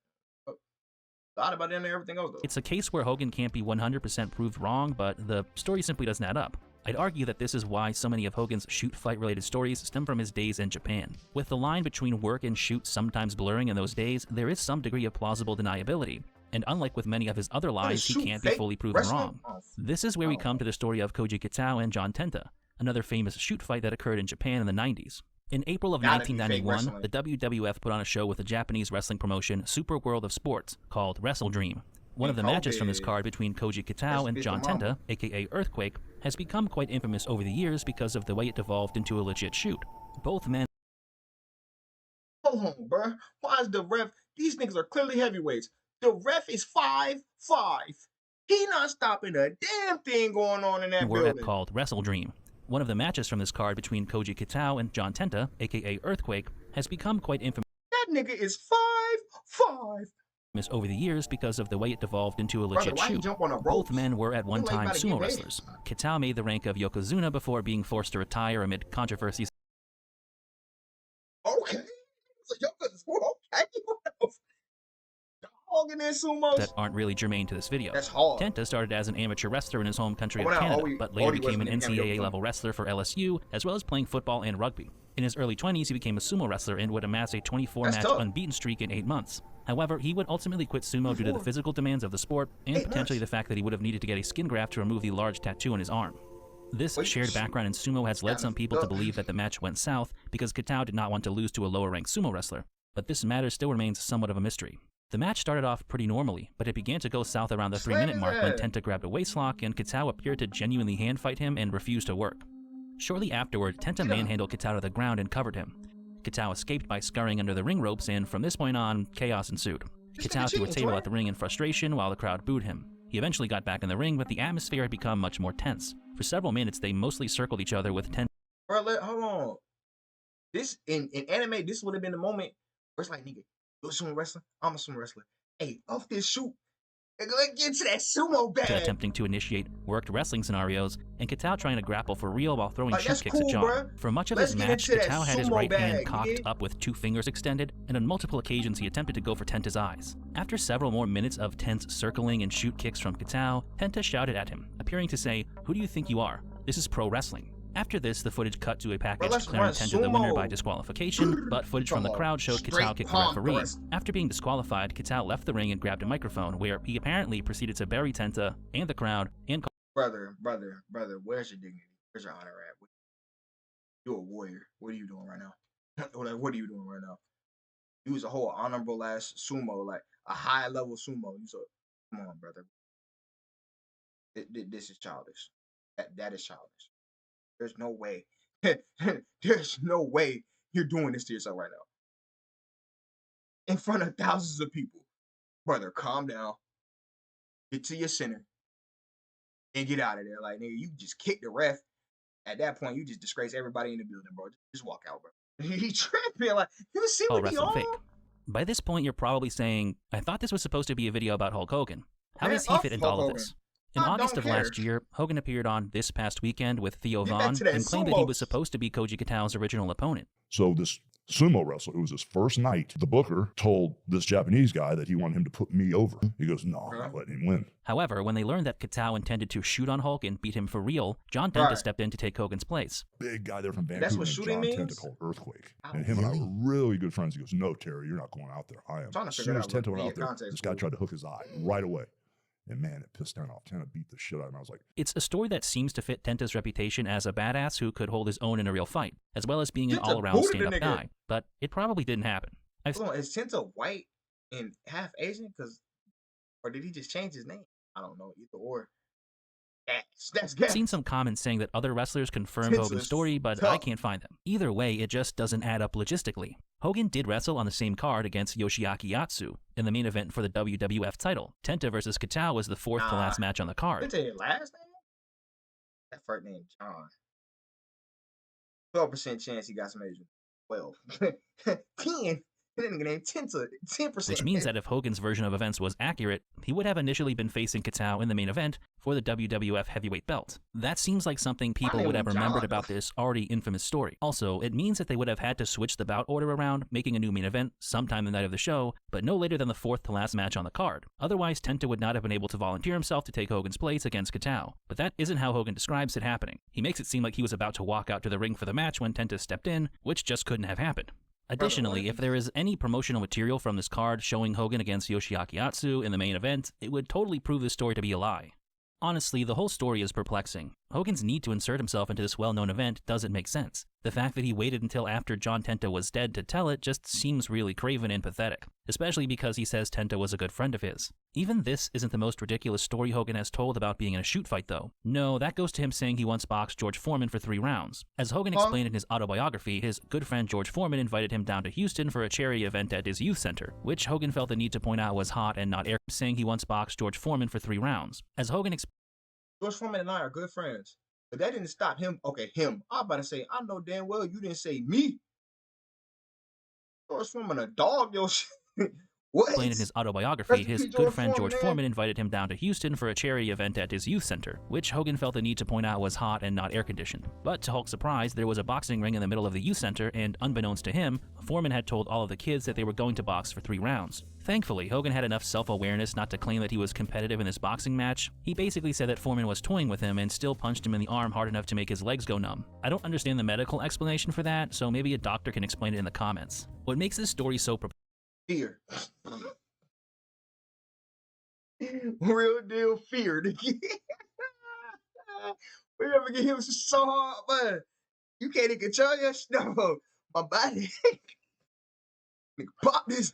Lied about it and everything else, though. It's a case where Hogan can't be 100% proved wrong, but the story simply doesn't add up. I'd argue that this is why so many of Hogan's shoot-fight related stories stem from his days in Japan. With the line between work and shoot sometimes blurring in those days, there is some degree of plausible deniability, and unlike with many of his other lies, he can't be fully proven wrong. This is where we come to the story of Koji Kitao and John Tenta, another famous shoot fight that occurred in Japan in the 90s. In April of 1991, the WWF put on a show with the Japanese wrestling promotion Super World of Sports called Wrestle Dream. One of the matches from this card between Koji Kitao and John Tenta, aka Earthquake, has become quite infamous over the years because of the way it devolved into a legit shoot. Both men... Hold on, bruh. Why is the ref... These niggas are clearly heavyweights. The ref is 5'5". He not stopping a damn thing going on in that building. Called Wrestle Dream. One of the matches from this card between Koji Kitao and John Tenta, aka Earthquake, has become quite infamous. That nigga is 5'5". Over the years because of the way it devolved into a legit shoot. Both men were at one time sumo wrestlers. Kitao made the rank of Yokozuna before being forced to retire amid controversies. Okay. That aren't really germane to this video. Tenta started as an amateur wrestler in his home country of Canada, but later became an NCAA-level wrestler for LSU, as well as playing football and rugby. In his early 20s, he became a sumo wrestler and would amass a 24-match unbeaten streak in 8 months. However, he would ultimately quit sumo due to the physical demands of the sport and potentially the fact that he would have needed to get a skin graft to remove the large tattoo on his arm. This shared background in sumo has led some people to believe that the match went south because Kitao did not want to lose to a lower-ranked sumo wrestler, but this matter still remains somewhat of a mystery. The match started off pretty normally, but it began to go south around the 3-minute mark when Tenta grabbed a waistlock and Kitao appeared to genuinely hand-fight him and refused to work. Shortly afterward, Tenta manhandled Kitao to the ground and covered him. Kitao escaped by scurrying under the ring ropes, and from this point on, chaos ensued. Kitao threw a table at the ring in frustration while the crowd booed him. He eventually got back in the ring, but the atmosphere had become much more tense. For several minutes, they mostly circled each other with Tenta. Bro, hold on. This, in anime, this would have been the moment where it's like, nigga, you're a sumo wrestler? I'm a sumo wrestler. Hey, off this shoot. Let's get to that sumo bag. Attempting to initiate worked wrestling scenarios, and Kitao trying to grapple for real while throwing shoot kicks at John. Bro. For much of his match, Kitao had his right hand cocked up with 2 fingers extended, and on multiple occasions he attempted to go for Tenta's eyes. After several more minutes of tense circling and shoot kicks from Kitao, Tenta shouted at him, appearing to say, "Who do you think you are? This is pro wrestling." After this, the footage cut to a package declaring Tenta the winner by disqualification, but footage from the crowd showed Kitao kick the referee. After being disqualified, Kitao left the ring and grabbed a microphone, where he apparently proceeded to bury Tenta and the crowd and... Brother, where's your dignity? Where's your honor at? You're a warrior. What are you doing right now? What are you doing right now? He was a whole honorable ass sumo, like a high level sumo. So come on, brother. This is childish. That is childish. There's no way. There's no way you're doing this to yourself right now. In front of thousands of people. Brother, calm down. Get to your center. And get out of there. Like, nigga, you just kicked the ref. At that point, you just disgrace everybody in the building, bro. Just walk out, bro. He tripping. Like, you see what he on? Fake. By this point, you're probably saying, I thought this was supposed to be a video about Hulk Hogan. How does he fit into all of this? In August of last year, Hogan appeared on This Past Weekend with Theo Von and claimed that he was supposed to be Koji Katao's original opponent. So this sumo wrestler, it was his first night, the booker told this Japanese guy that he wanted him to put me over. He goes, no, I'm not letting him win. However, when they learned that Katao intended to shoot on Hulk and beat him for real, John Tenta stepped in to take Hogan's place. Big guy there from Vancouver. That's what shooting John means? Tenta called Earthquake. And him and I were really good friends. He goes, no, Terry, you're not going out there. I am. As soon as Tenta went out there, this guy tried to hook his eye right away. And man, it pissed down off. Tenta beat the shit out of him. I was like... It's a story that seems to fit Tenta's reputation as a badass who could hold his own in a real fight, as well as being an all-around stand-up guy. But it probably didn't happen. Hold on, is Tenta white and half Asian? Or did he just change his name? I don't know, either or. That's I've seen some comments saying that other wrestlers confirmed Hogan's story, but I can't find them. Either way, it just doesn't add up logistically. Hogan did wrestle on the same card against Yoshiaki Yatsu in the main event for the WWF title. Tenta versus Katao was the fourth to last match on the card. Tenta his last name? That first name, John. 12% chance he got some Asian. 12. 10. That nigga named Tenta. 10%. Which means that if Hogan's version of events was accurate, he would have initially been facing Katao in the main event for the WWF heavyweight belt. That seems like something people would have remembered about this already infamous story. Also, it means that they would have had to switch the bout order around, making a new main event sometime the night of the show, but no later than the fourth to last match on the card. Otherwise, Tenta would not have been able to volunteer himself to take Hogan's place against Katao. But that isn't how Hogan describes it happening. He makes it seem like he was about to walk out to the ring for the match when Tenta stepped in, which just couldn't have happened. Additionally, if there is any promotional material from this card showing Hogan against Yoshiaki Yatsu in the main event, it would totally prove this story to be a lie. Honestly, the whole story is perplexing. Hogan's need to insert himself into this well-known event doesn't make sense. The fact that he waited until after John Tenta was dead to tell it just seems really craven and pathetic, especially because he says Tenta was a good friend of his. Even this isn't the most ridiculous story Hogan has told about being in a shoot fight, though. No, that goes to him saying he once boxed George Foreman for 3 rounds. As Hogan explained in his autobiography, his good friend George Foreman invited him down to Houston for a charity event at his youth center, which Hogan felt the need to point out was hot and not air, saying he once boxed George Foreman for 3 rounds. As Hogan George Foreman and I are good friends. But that didn't stop him. Okay, him. I was about to say, I know damn well you didn't say me. George Foreman a dog, yo. What? Explained in his autobiography, his good friend George Foreman invited him down to Houston for a charity event at his youth center, which Hogan felt the need to point out was hot and not air-conditioned. But to Hulk's surprise, there was a boxing ring in the middle of the youth center, and unbeknownst to him, Foreman had told all of the kids that they were going to box for 3 rounds. Thankfully, Hogan had enough self-awareness not to claim that he was competitive in this boxing match. He basically said that Foreman was toying with him and still punched him in the arm hard enough to make his legs go numb. I don't understand the medical explanation for that, so maybe a doctor can explain it in the comments. What makes this story so fear. Real deal fear. We ever get him so hard, but you can't even control your stuff. My body. Pop this.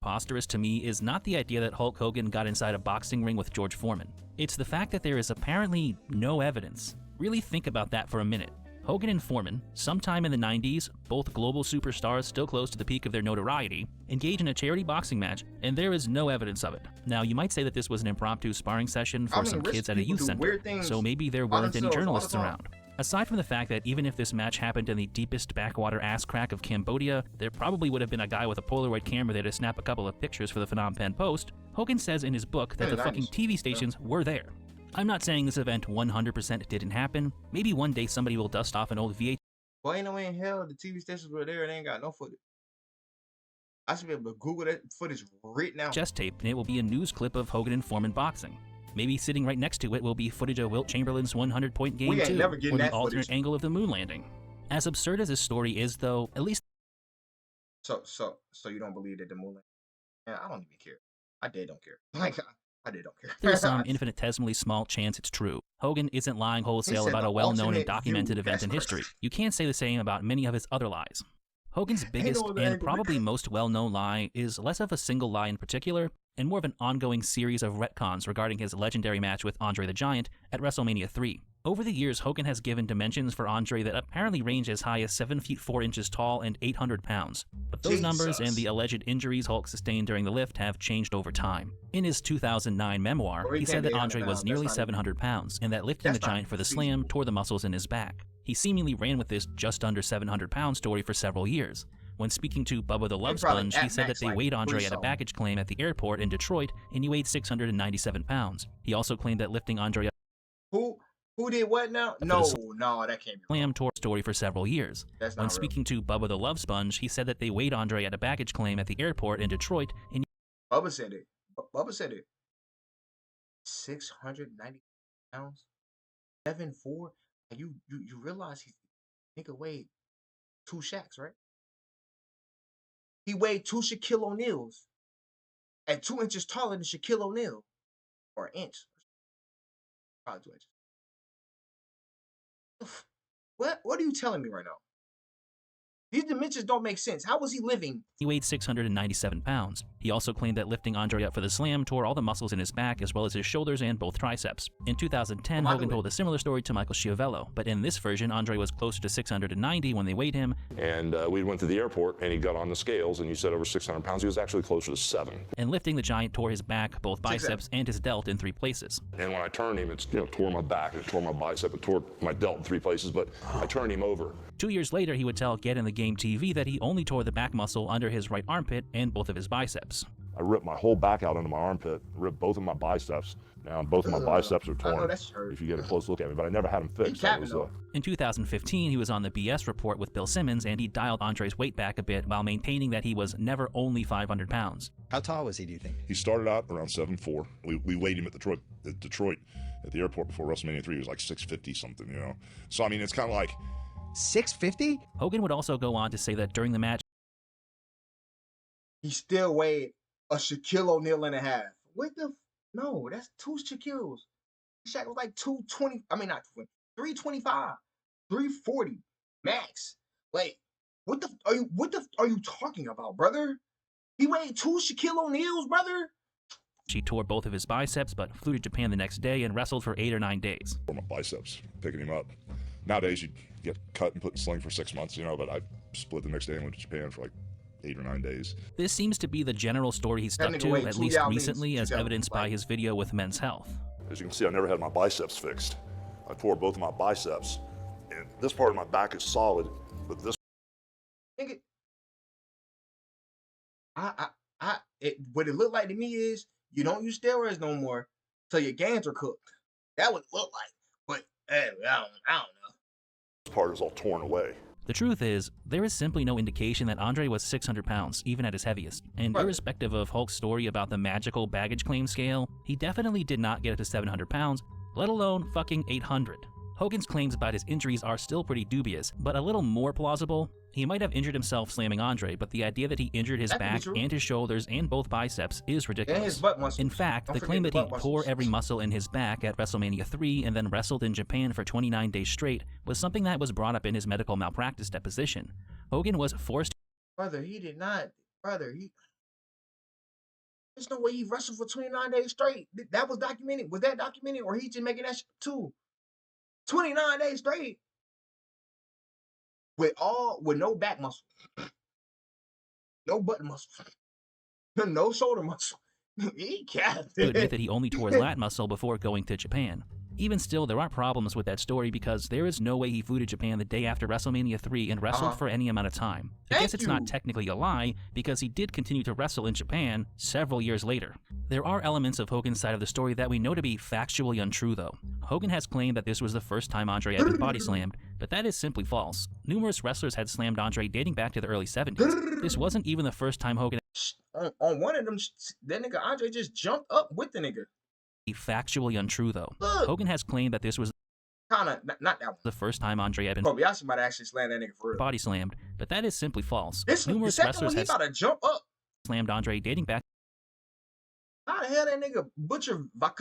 Preposterous to me is not the idea that Hulk Hogan got inside a boxing ring with George Foreman. It's the fact that there is apparently no evidence. Really think about that for a minute. Hogan and Foreman, sometime in the 90s, both global superstars still close to the peak of their notoriety, engage in a charity boxing match, and there is no evidence of it. Now, you might say that this was an impromptu sparring session for some kids at a youth center, so maybe there weren't any journalists around. Aside from the fact that even if this match happened in the deepest backwater ass crack of Cambodia, there probably would have been a guy with a Polaroid camera there to snap a couple of pictures for the Phnom Penh Post, Hogan says in his book that the fucking TV stations were there. I'm not saying this event 100% didn't happen. Maybe one day somebody will dust off an old VHS. Well, ain't no way in hell the TV stations were there and they ain't got no footage. I should be able to Google that footage right now. Chest tape, and it will be a news clip of Hogan and Foreman boxing. Maybe sitting right next to it will be footage of Wilt Chamberlain's 100-point game 2, or the alternate angle of the moon landing. As absurd as this story is, though, at least. So you don't believe that the moon landing? Yeah, I don't even care. I did don't care. Like. I don't care. There's some infinitesimally small chance it's true. Hogan isn't lying wholesale about a well-known and documented event in history. You can't say the same about many of his other lies. Hogan's biggest and probably most well-known lie is less of a single lie in particular, and more of an ongoing series of retcons regarding his legendary match with Andre the Giant at WrestleMania 3. Over the years, Hogan has given dimensions for Andre that apparently range as high as 7 feet 4 inches tall and 800 pounds. But those numbers and the alleged injuries Hulk sustained during the lift have changed over time. In his 2009 memoir, he said that Andre was nearly 700 pounds, and that lifting the Giant for the Slam tore the muscles in his back. He seemingly ran with this just under 700 pound story for several years. When speaking to Bubba the Love Sponge, he said that they weighed Andre at a baggage claim at the airport in Detroit, and he weighed 697 pounds. He also claimed that lifting Andre up Who did what now? No, that can't be Slam tour story for several years. When speaking to Bubba the Love Sponge, he said that they weighed Andre at a baggage claim at the airport in Detroit, and Bubba said it. Bubba said it. 690 pounds, 7'4". You realize nigga weighed 2 Shaqs, right? He weighed 2 Shaquille O'Neals at 2 inches taller than Shaquille O'Neal, or an inch. Probably 2 inches. What are you telling me right now? These dimensions don't make sense. How was he living? He weighed 697 pounds. He also claimed that lifting Andre up for the Slam tore all the muscles in his back as well as his shoulders and both triceps. In 2010, Hogan told a similar story to Michael Schiavello, but in this version, Andre was closer to 690 when they weighed him. And we went to the airport and he got on the scales and you said over 600 pounds. He was actually closer to 7. And lifting the Giant tore his back, both biceps, and his delt in 3 places. And when I turned him, it's tore my back, it tore my bicep, it tore my delt in 3 places, but I turned him over. 2 years later, he would tell Get in the Game TV that he only tore the back muscle under his right armpit and both of his biceps. I ripped my whole back out into my armpit, ripped both of my biceps. Now both of my biceps are torn if you get a close look at me, but I never had them fixed. In 2015, he was on the BS Report with Bill Simmons, and he dialed Andre's weight back a bit while maintaining that he was never only 500 pounds. How tall was he, do you think? He started out around 7'4". We weighed him at Detroit at the airport before WrestleMania 3. He was like 650 something, you know. So I mean, it's kind of like 650. Hogan would also go on to say that during the match, he still weighed a Shaquille O'Neal and a half. What the? No, that's 2 Shaquilles. Shaq was like 220. I mean, not 20, 325, 340 max. Like, what the are you talking about, brother? He weighed 2 Shaquille O'Neals, brother. He tore both of his biceps, but flew to Japan the next day and wrestled for 8 or 9 days. Tore my biceps picking him up. Nowadays, you get cut and put in sling for 6 months, you know, but I split the next day and went to Japan for like 8 or 9 days. This seems to be the general story he stuck to, at least recently, as evidenced by his video with Men's Health. As you can see, I never had my biceps fixed. I tore both of my biceps, and this part of my back is solid, but this. What it looked like to me is you don't use steroids no more till your gains are cooked. That would look like, but hey, I don't know. This part is all torn away. The truth is, there is simply no indication that Andre was 600 pounds, even at his heaviest. And irrespective of Hulk's story about the magical baggage claim scale, he definitely did not get up to 700 pounds, let alone fucking 800. Hogan's claims about his injuries are still pretty dubious, but a little more plausible. He might have injured himself slamming Andre, but the idea that he injured his back and his shoulders and both biceps is ridiculous. And his butt muscles. In fact, the claim that he tore every muscle in his back at WrestleMania 3 and then wrestled in Japan for 29 days straight was something that was brought up in his medical malpractice deposition. Hogan was forced. Brother, he did not. Brother, there's no way he wrestled for 29 days straight. That was documented. Was that documented, or he just making that shit too? 29 days straight. With no back muscle, no butt muscle, no shoulder muscle. He can't. To admit that he only tore his lat muscle before going to Japan. Even still, there are problems with that story because there is no way he flew to Japan the day after WrestleMania 3 and wrestled for any amount of time. I guess it's not technically a lie because he did continue to wrestle in Japan several years later. There are elements of Hogan's side of the story that we know to be factually untrue though. Hogan has claimed that this was the first time Andre had been body slammed, but that is simply false. Numerous wrestlers had slammed Andre dating back to the early 70s. This wasn't even the first time Hogan on one of them, that nigga Andre just jumped up with the nigga. Factually untrue though. Hogan has claimed that this was not that one. The first time Andre had been Kobayashi might actually slam that nigga for real. Body slammed, but that is simply false. Numerous wrestlers had about to jump up. Slammed Andre dating back. How the hell that nigga Butcher Vach?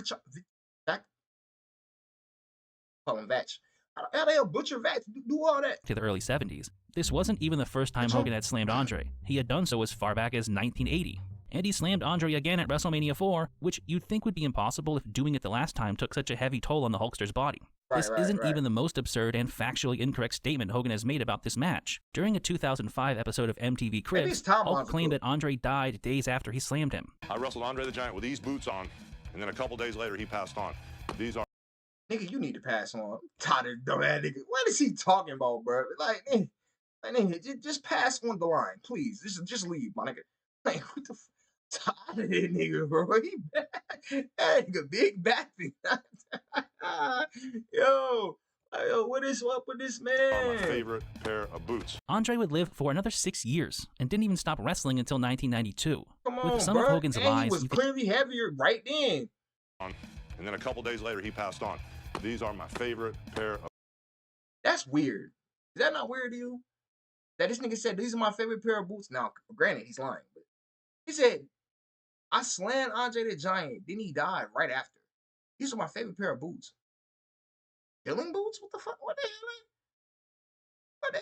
Call him Vach. How the hell Butcher Vach do all that? To the early 70s. This wasn't even the first time Hogan had slammed Andre. He had done so as far back as 1980. And he slammed Andre again at WrestleMania 4, which you'd think would be impossible if doing it the last time took such a heavy toll on the Hulkster's body. This isn't even the most absurd and factually incorrect statement Hogan has made about this match. During a 2005 episode of MTV Cribs, Hulk claimed that Andre died days after he slammed him. I wrestled Andre the Giant with these boots on, and then a couple days later he passed on. These are... Nigga, you need to pass on. I'm tired of dumb ass nigga. What is he talking about, bro? Like, nigga, just pass on the line, please. Just leave, my nigga. Like, what the f... Tired of that nigga, bro. He that nigga big back thing. Yo, what is up with this man? My favorite pair of boots. Andre would live for another 6 years and didn't even stop wrestling until 1992. Come on, with some bro. of Hogan's lies, he was clearly heavier right then. And then a couple days later he passed on. These are my favorite pair of... That's weird. Is that not weird to you? That this nigga said these are my favorite pair of boots. Now, granted, he's lying, but he said, I slammed Andre the Giant, then he died right after. These are my favorite pair of boots. Killing boots? What the fuck? What the hell? What the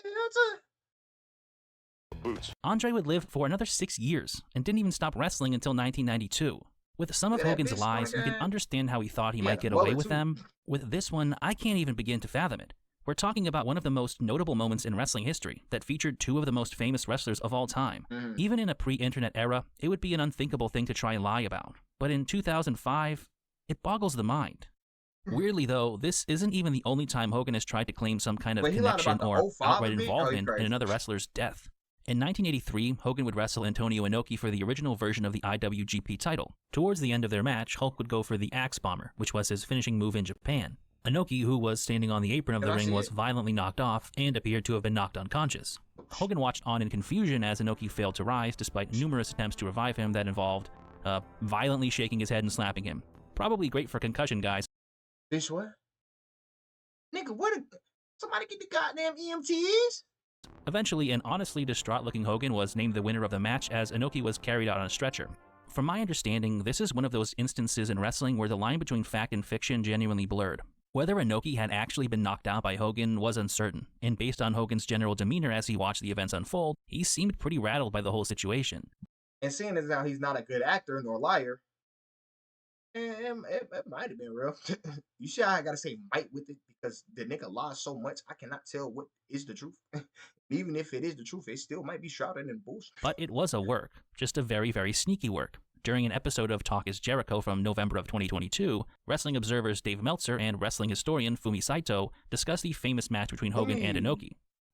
hell? Boots. Andre would live for another 6 years and didn't even stop wrestling until 1992. With some of Hogan's lies, you can understand how he thought he might get away with them. With this one, I can't even begin to fathom it. We're talking about one of the most notable moments in wrestling history that featured two of the most famous wrestlers of all time. Even in a pre-internet era, it would be an unthinkable thing to try and lie about. But in 2005, it boggles the mind. Weirdly though, this isn't even the only time Hogan has tried to claim some kind of connection or outright involvement in another wrestler's death. In 1983, Hogan would wrestle Antonio Inoki for the original version of the IWGP title. Towards the end of their match, Hulk would go for the Axe Bomber, which was his finishing move in Japan. Inoki, who was standing on the apron of the ring, was violently knocked off and appeared to have been knocked unconscious. Hogan watched on in confusion as Inoki failed to rise despite numerous attempts to revive him that involved violently shaking his head and slapping him. Probably great for concussion guys. Bitch, what? Nigga, what? Somebody get the goddamn EMTs? Eventually, an honestly distraught-looking Hogan was named the winner of the match as Inoki was carried out on a stretcher. From my understanding, this is one of those instances in wrestling where the line between fact and fiction genuinely blurred. Whether Inoki had actually been knocked out by Hogan was uncertain, and based on Hogan's general demeanor as he watched the events unfold, he seemed pretty rattled by the whole situation. And seeing as how he's not a good actor nor liar, it might have been real. You see how I gotta say might with it? Because the nigga lies so much, I cannot tell what is the truth. Even if it is the truth, it still might be shrouded in bullshit. But it was a work, just a very, very sneaky work. During an episode of Talk is Jericho from November of 2022, Wrestling Observer's Dave Meltzer and wrestling historian Fumi Saito discussed the famous match between Hogan and Inoki.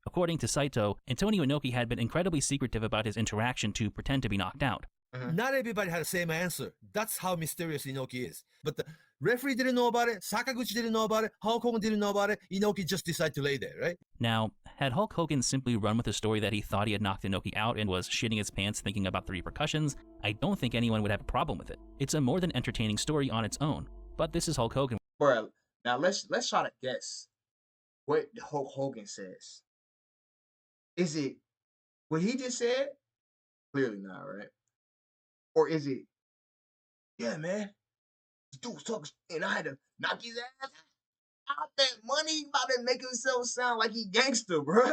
According to Saito, Antonio Inoki had been incredibly secretive about his interaction to pretend to be knocked out. Not everybody had the same answer. That's how mysterious Inoki is. But the referee didn't know about it, Sakaguchi didn't know about it, Hulk Hogan didn't know about it, Inoki just decided to lay there, right? Now, had Hulk Hogan simply run with the story that he thought he had knocked Inoki out and was shitting his pants thinking about the repercussions, I don't think anyone would have a problem with it. It's a more than entertaining story on its own. But this is Hulk Hogan. Bro, now let's try to guess what Hulk Hogan says. Is it what he just said? Clearly not, right? Or is it, yeah, man, this dude was talking and I had to knock his ass out that money, about to make himself sound like he gangster, bro.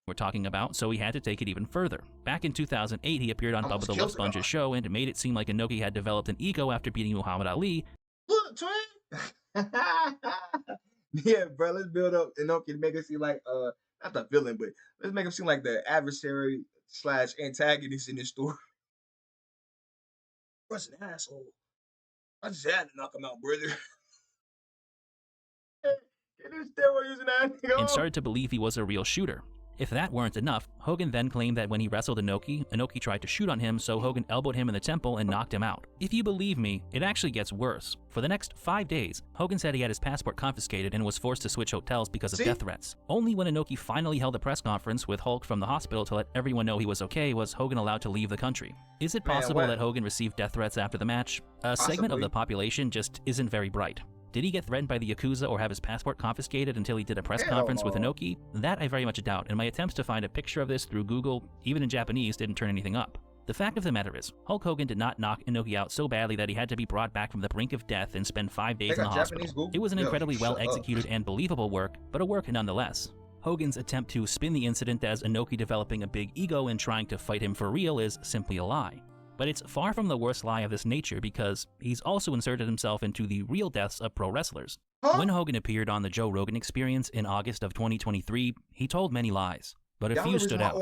We're talking about, so he had to take it even further. Back in 2008, he appeared on Bubba the Love Sponge's show and made it seem like Inoki had developed an ego after beating Muhammad Ali. Look, twin. Yeah, bro, let's build up Inoki to make it seem like, not the villain, but let's make him seem like the adversary / antagonist in this story. Bruh's an asshole. I just had to knock him out, brother. Get his steroids in that nigga. And started to believe he was a real shooter. If that weren't enough, Hogan then claimed that when he wrestled Inoki, Inoki tried to shoot on him, so Hogan elbowed him in the temple and knocked him out. If you believe me, it actually gets worse. For the next 5 days, Hogan said he had his passport confiscated and was forced to switch hotels because of death threats. Only when Inoki finally held a press conference with Hulk from the hospital to let everyone know he was okay was Hogan allowed to leave the country. Is it possible that Hogan received death threats after the match? A segment of the population just isn't very bright. Did he get threatened by the Yakuza or have his passport confiscated until he did a press conference with Inoki? That I very much doubt, and my attempts to find a picture of this through Google, even in Japanese, didn't turn anything up. The fact of the matter is, Hulk Hogan did not knock Inoki out so badly that he had to be brought back from the brink of death and spend 5 days in the hospital. It was an incredibly well-executed and believable work, but a work nonetheless. Hogan's attempt to spin the incident as Inoki developing a big ego and trying to fight him for real is simply a lie. But it's far from the worst lie of this nature because he's also inserted himself into the real deaths of pro wrestlers. When Hogan appeared on the Joe Rogan Experience in August of 2023, he told many lies, but a few stood out.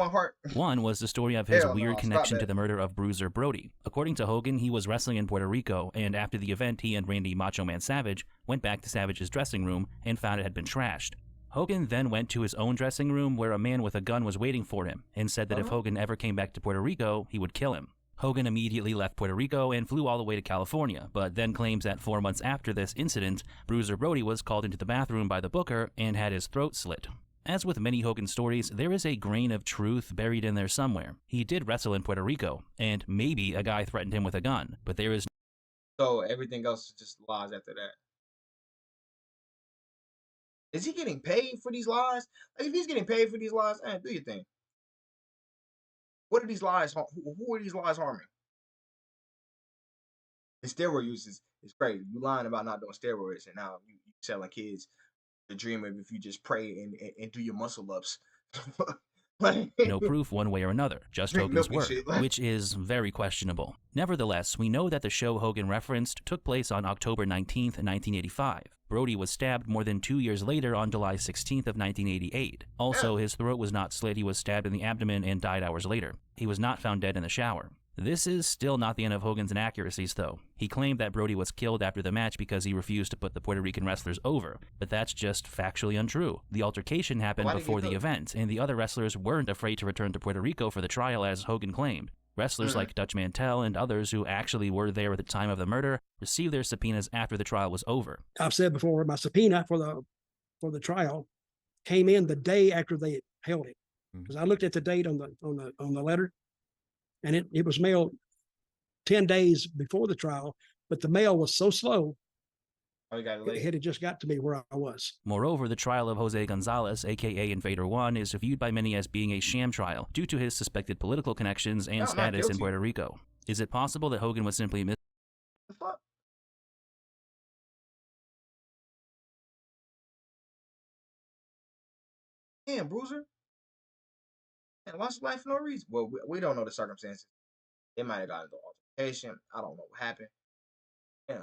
One was the story of his weird connection to the murder of Bruiser Brody. According to Hogan, he was wrestling in Puerto Rico, and after the event, he and Randy Macho Man Savage went back to Savage's dressing room and found it had been trashed. Hogan then went to his own dressing room where a man with a gun was waiting for him and said that if Hogan ever came back to Puerto Rico, he would kill him. Hogan immediately left Puerto Rico and flew all the way to California, but then claims that 4 months after this incident, Bruiser Brody was called into the bathroom by the booker and had his throat slit. As with many Hogan stories, there is a grain of truth buried in there somewhere. He did wrestle in Puerto Rico, and maybe a guy threatened him with a gun, but there is So everything else is just lies after that. Is he getting paid for these lies? Like, if he's getting paid for these lies, do your thing. What are these lies? Who are these lies harming? The steroid use is crazy. You lying about not doing steroids, and now you selling kids the dream of if you just pray and do your muscle ups. no proof one way or another, just Hogan's word, which is very questionable. Nevertheless, we know that the show Hogan referenced took place on October 19th, 1985. Brody was stabbed more than 2 years later on July 16th of 1988. Also, his throat was not slit, he was stabbed in the abdomen and died hours later. He was not found dead in the shower. This is still not the end of Hogan's inaccuracies, though. He claimed that Brody was killed after the match because he refused to put the Puerto Rican wrestlers over, but that's just factually untrue. The altercation happened before the event, and the other wrestlers weren't afraid to return to Puerto Rico for the trial as Hogan claimed. Wrestlers like Dutch Mantell and others who actually were there at the time of the murder received their subpoenas after the trial was over. I've said before, my subpoena for the trial came in the day after they held it, because I looked at the date on the letter, and it was mailed 10 days before the trial, but the mail was so slow, it had just got to me where I was. Moreover, the trial of Jose Gonzalez, aka Invader One, is viewed by many as being a sham trial due to his suspected political connections and status in Puerto Rico. Is it possible that Hogan was simply The fuck? Damn, Bruiser. And lost his life for no reason. Well, we don't know the circumstances. It might have got into altercation. I don't know what happened. Yeah.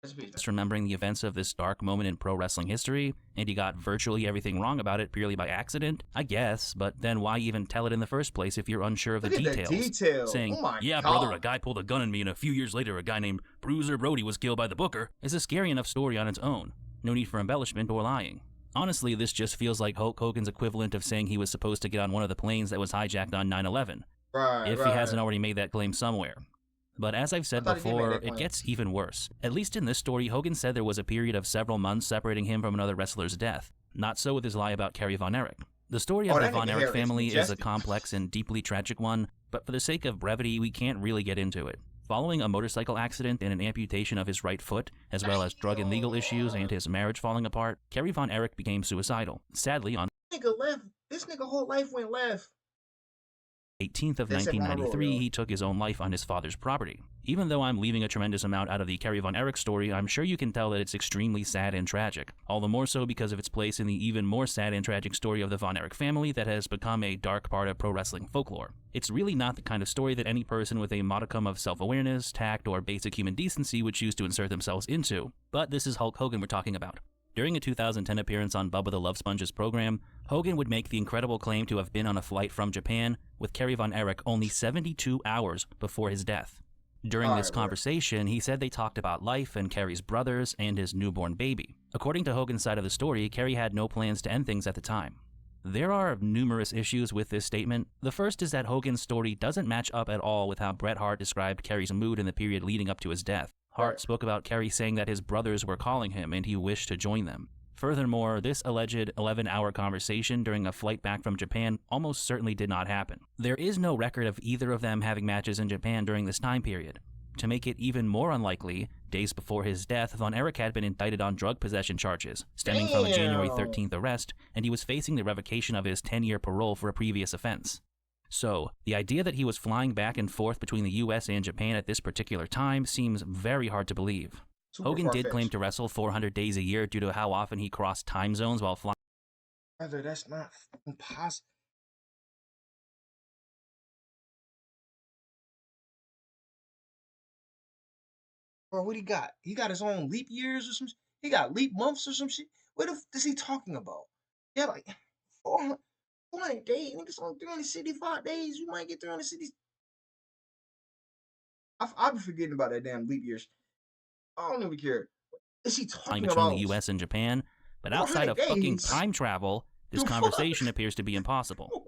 Just remembering the events of this dark moment in pro wrestling history, and he got virtually everything wrong about it purely by accident? I guess, but then why even tell it in the first place if you're unsure of the details? Saying, yeah, brother, a guy pulled a gun on me, and a few years later a guy named Bruiser Brody was killed by the booker, is a scary enough story on its own. No need for embellishment or lying. Honestly, this just feels like Hulk Hogan's equivalent of saying he was supposed to get on one of the planes that was hijacked on 9/11. If he hasn't already made that claim somewhere. But as I've said before, it gets even worse. At least in this story, Hogan said there was a period of several months separating him from another wrestler's death. Not so with his lie about Kerry Von Erich. The story of the Von Erich family is a complex and deeply tragic one, but for the sake of brevity, we can't really get into it. Following a motorcycle accident and an amputation of his right foot, as well as drug and legal issues and his marriage falling apart, Kerry Von Erich became suicidal. Sadly, on This nigga whole life went left. 18th of 1993, he took his own life on his father's property. Even though I'm leaving a tremendous amount out of the Kerry Von Erich story, I'm sure you can tell that it's extremely sad and tragic. All the more so because of its place in the even more sad and tragic story of the Von Erich family that has become a dark part of pro wrestling folklore. It's really not the kind of story that any person with a modicum of self-awareness, tact, or basic human decency would choose to insert themselves into. But this is Hulk Hogan we're talking about. During a 2010 appearance on Bubba the Love Sponge's program, Hogan would make the incredible claim to have been on a flight from Japan with Kerry Von Erich only 72 hours before his death. During this conversation, he said they talked about life and Kerry's brothers and his newborn baby. According to Hogan's side of the story, Kerry had no plans to end things at the time. There are numerous issues with this statement. The first is that Hogan's story doesn't match up at all with how Bret Hart described Kerry's mood in the period leading up to his death. Hart spoke about Kerry saying that his brothers were calling him and he wished to join them. Furthermore, this alleged 11-hour conversation during a flight back from Japan almost certainly did not happen. There is no record of either of them having matches in Japan during this time period. To make it even more unlikely, days before his death, Von Erich had been indicted on drug possession charges, stemming from a January 13th arrest, and he was facing the revocation of his 10-year parole for a previous offense. So, the idea that he was flying back and forth between the US and Japan at this particular time seems very hard to believe. Hogan did claim to wrestle 400 days a year due to how often he crossed time zones while flying. Brother, that's not impossible. Bro, what he got? He got his own leap years or some shit? He got leap months or some shit? What the f is he talking about? Yeah, like 400 days. Niggas on 365 days. You might get 360. I be forgetting about that damn leap years. I don't even care. Is he talking between about the U.S. and Japan? But outside of fucking time travel, this conversation appears to be impossible.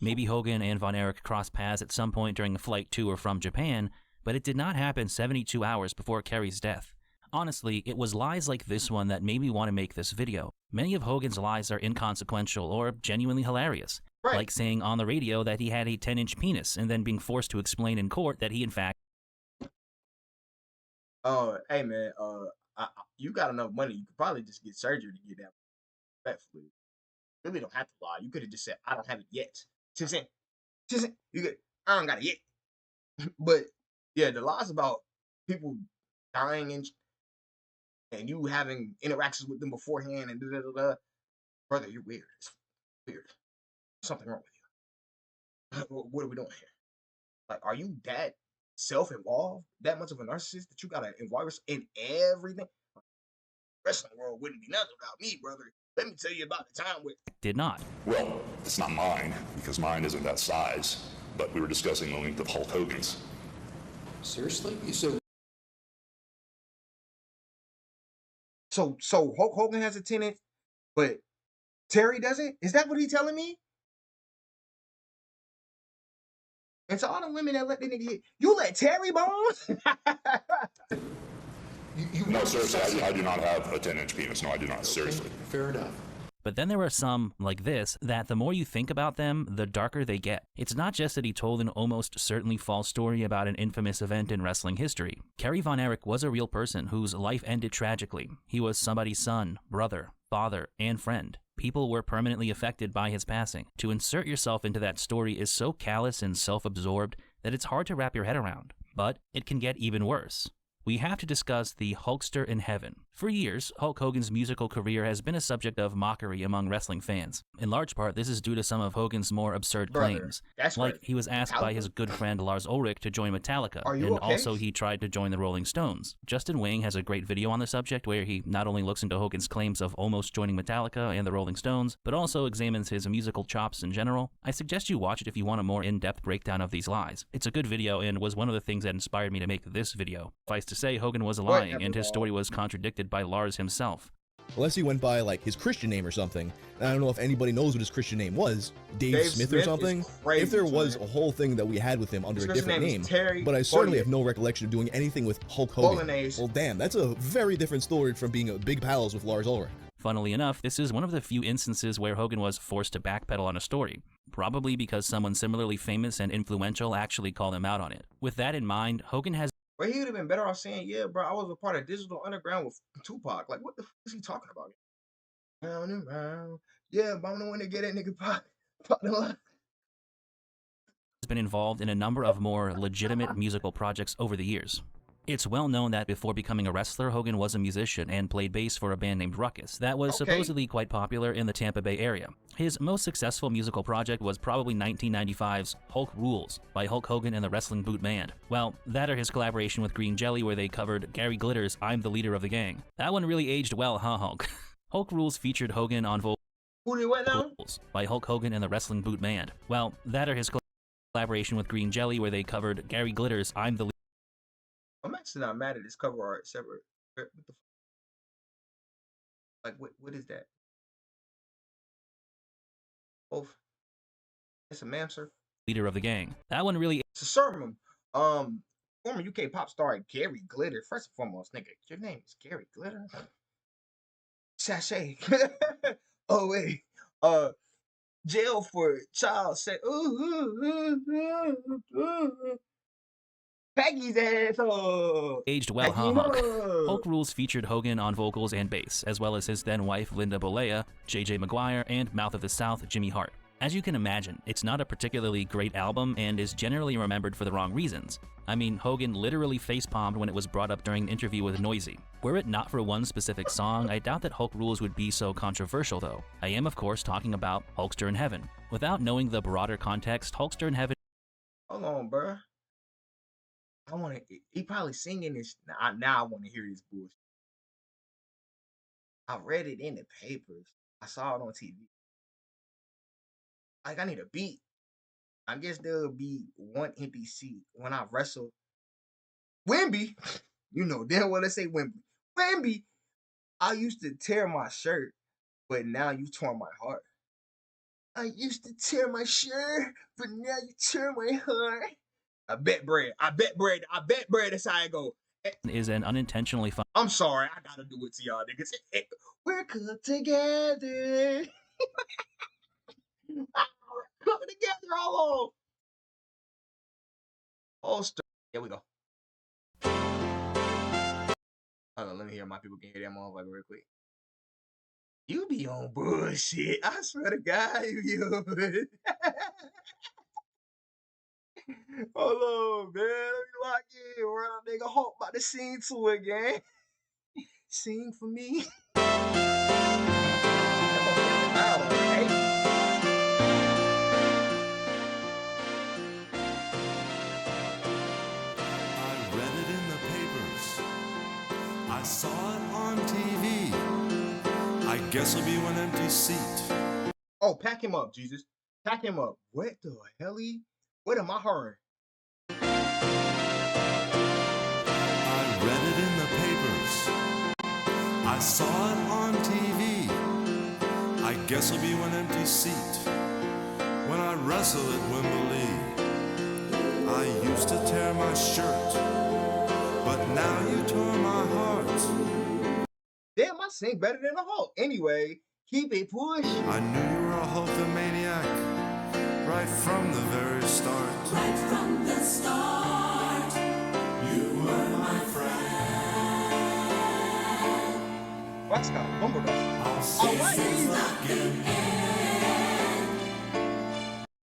Maybe Hogan and Von Erich crossed paths at some point during a flight to or from Japan, but it did not happen 72 hours before Kerry's death. Honestly, it was lies like this one that made me want to make this video. Many of Hogan's lies are inconsequential or genuinely hilarious, like saying on the radio that he had a 10-inch penis and then being forced to explain in court that he in fact... Hey man, you got enough money, you could probably just get surgery to get that respectfully. You really don't have to lie. You could have just said, I don't have it yet. See what I'm saying? You could, I don't got it yet. But yeah, the lies about people dying and you having interactions with them beforehand and brother, you're weird. It's weird. Something wrong with you. What are we doing here? Like, are you that self-involved, that much of a narcissist that you gotta involve yourself in everything? Wrestling world wouldn't be nothing without me, brother. Let me tell you about the time with did not. Well, it's not mine, because mine isn't that size, but we were discussing the length of Hulk Hogan's. Seriously? So Hulk Hogan has a 10-inch, but Terry doesn't? Is that what he's telling me? And to all the women that let the nigga hit, you let Terry bones? No, seriously, I do not have a 10-inch penis. No, I do not. Seriously. Fair enough. But then there are some, like this, that the more you think about them, the darker they get. It's not just that he told an almost certainly false story about an infamous event in wrestling history. Kerry Von Erich was a real person whose life ended tragically. He was somebody's son, brother, father, and friend. People were permanently affected by his passing. To insert yourself into that story is so callous and self-absorbed that it's hard to wrap your head around. But it can get even worse. We have to discuss the Hulkster in heaven. For years, Hulk Hogan's musical career has been a subject of mockery among wrestling fans. In large part, this is due to some of Hogan's more absurd claims. Like he was asked by his good friend Lars Ulrich to join Metallica, and also he tried to join the Rolling Stones. Justin Wang has a great video on the subject where he not only looks into Hogan's claims of almost joining Metallica and the Rolling Stones, but also examines his musical chops in general. I suggest you watch it if you want a more in-depth breakdown of these lies. It's a good video and was one of the things that inspired me to make this video. Suffice to say, Hogan was lying, and his story was contradicted by Lars himself. Unless he went by like his Christian name or something, and I don't know if anybody knows what his Christian name was, Dave Smith or something. Crazy, if there was a whole thing that we had with him under a different name, but I certainly have no recollection of doing anything with Hulk Hogan. Well, damn, that's a very different story from being a big pals with Lars Ulrich. Funnily enough, this is one of the few instances where Hogan was forced to backpedal on a story, probably because someone similarly famous and influential actually called him out on it. With that in mind, Hogan has... Well, he would have been better off saying, yeah, bro, I was a part of Digital Underground with Tupac. Like, what the f is he talking about? Round and round. Yeah, but I'm the one to get that nigga pop the line. Has been involved in a number of more legitimate musical projects over the years. It's well known that before becoming a wrestler, Hogan was a musician and played bass for a band named Ruckus that was supposedly quite popular in the Tampa Bay area. His most successful musical project was probably 1995's Hulk Rules by Hulk Hogan and the Wrestling Boot Band. Well, that or his collaboration with Green Jelly where they covered Gary Glitter's I'm the Leader of the Gang. That one really aged well, huh, Hulk? Hulk Rules featured Hogan on vocals by Hulk Hogan and the Wrestling Boot Band. Well, that or his collaboration with Green Jelly where they covered Gary Glitter's I'm the Leader. I'm actually not mad at this cover art separate. What the like, what is that? Both. It's a mamser. Leader of the Gang. That one really... It's a sermon. Former UK pop star Gary Glitter. First and foremost, nigga, your name is Gary Glitter? Sachet. Oh, wait. Jail for child sex. Peggy's asshole. Aged well, huh, Hulk? Hulk Rules featured Hogan on vocals and bass, as well as his then-wife Linda Bolea, JJ McGuire, and Mouth of the South Jimmy Hart. As you can imagine, it's not a particularly great album and is generally remembered for the wrong reasons. I mean, Hogan literally facepalmed when it was brought up during an interview with Noisy. Were it not for one specific song, I doubt that Hulk Rules would be so controversial though. I am of course talking about Hulkster in Heaven. Without knowing the broader context, Hulkster in Heaven— Hold on, bruh. He probably singing this, now I want to hear this bullshit. I read it in the papers. I saw it on TV. Like, I need a beat. I guess there'll be one empty seat when I wrestle. Wemby, you know damn well I say Wemby. Wemby, I used to tear my shirt, but now you torn my heart. I used to tear my shirt, but now you tear my heart. I bet bread. That's how I go. is an unintentionally fun— I'm sorry, I gotta do it to y'all niggas. We're good together. Coming together, all story. Here we go. Hold on, let me hear my people can hear that motherfucker real quick. You be on bullshit. I swear to God, you be on bullshit. Hold on, man. Let me lock in. We're nigga Hulk about to sing to it, gang. Sing for me. I saw it on TV. I guess it'll be one empty seat. Oh, pack him up, Jesus. Pack him up. What the hell? What am I hearing? I read it in the papers. I saw it on TV. I guess it'll be one empty seat. When I wrestled at Wembley, I used to tear my shirt. But now you tore my heart. Damn, I sing better than a Hulk. Anyway, keep it pushing. I knew you were a Hulkamaniac right from the very start. Right from the start, you were my friend. What's that?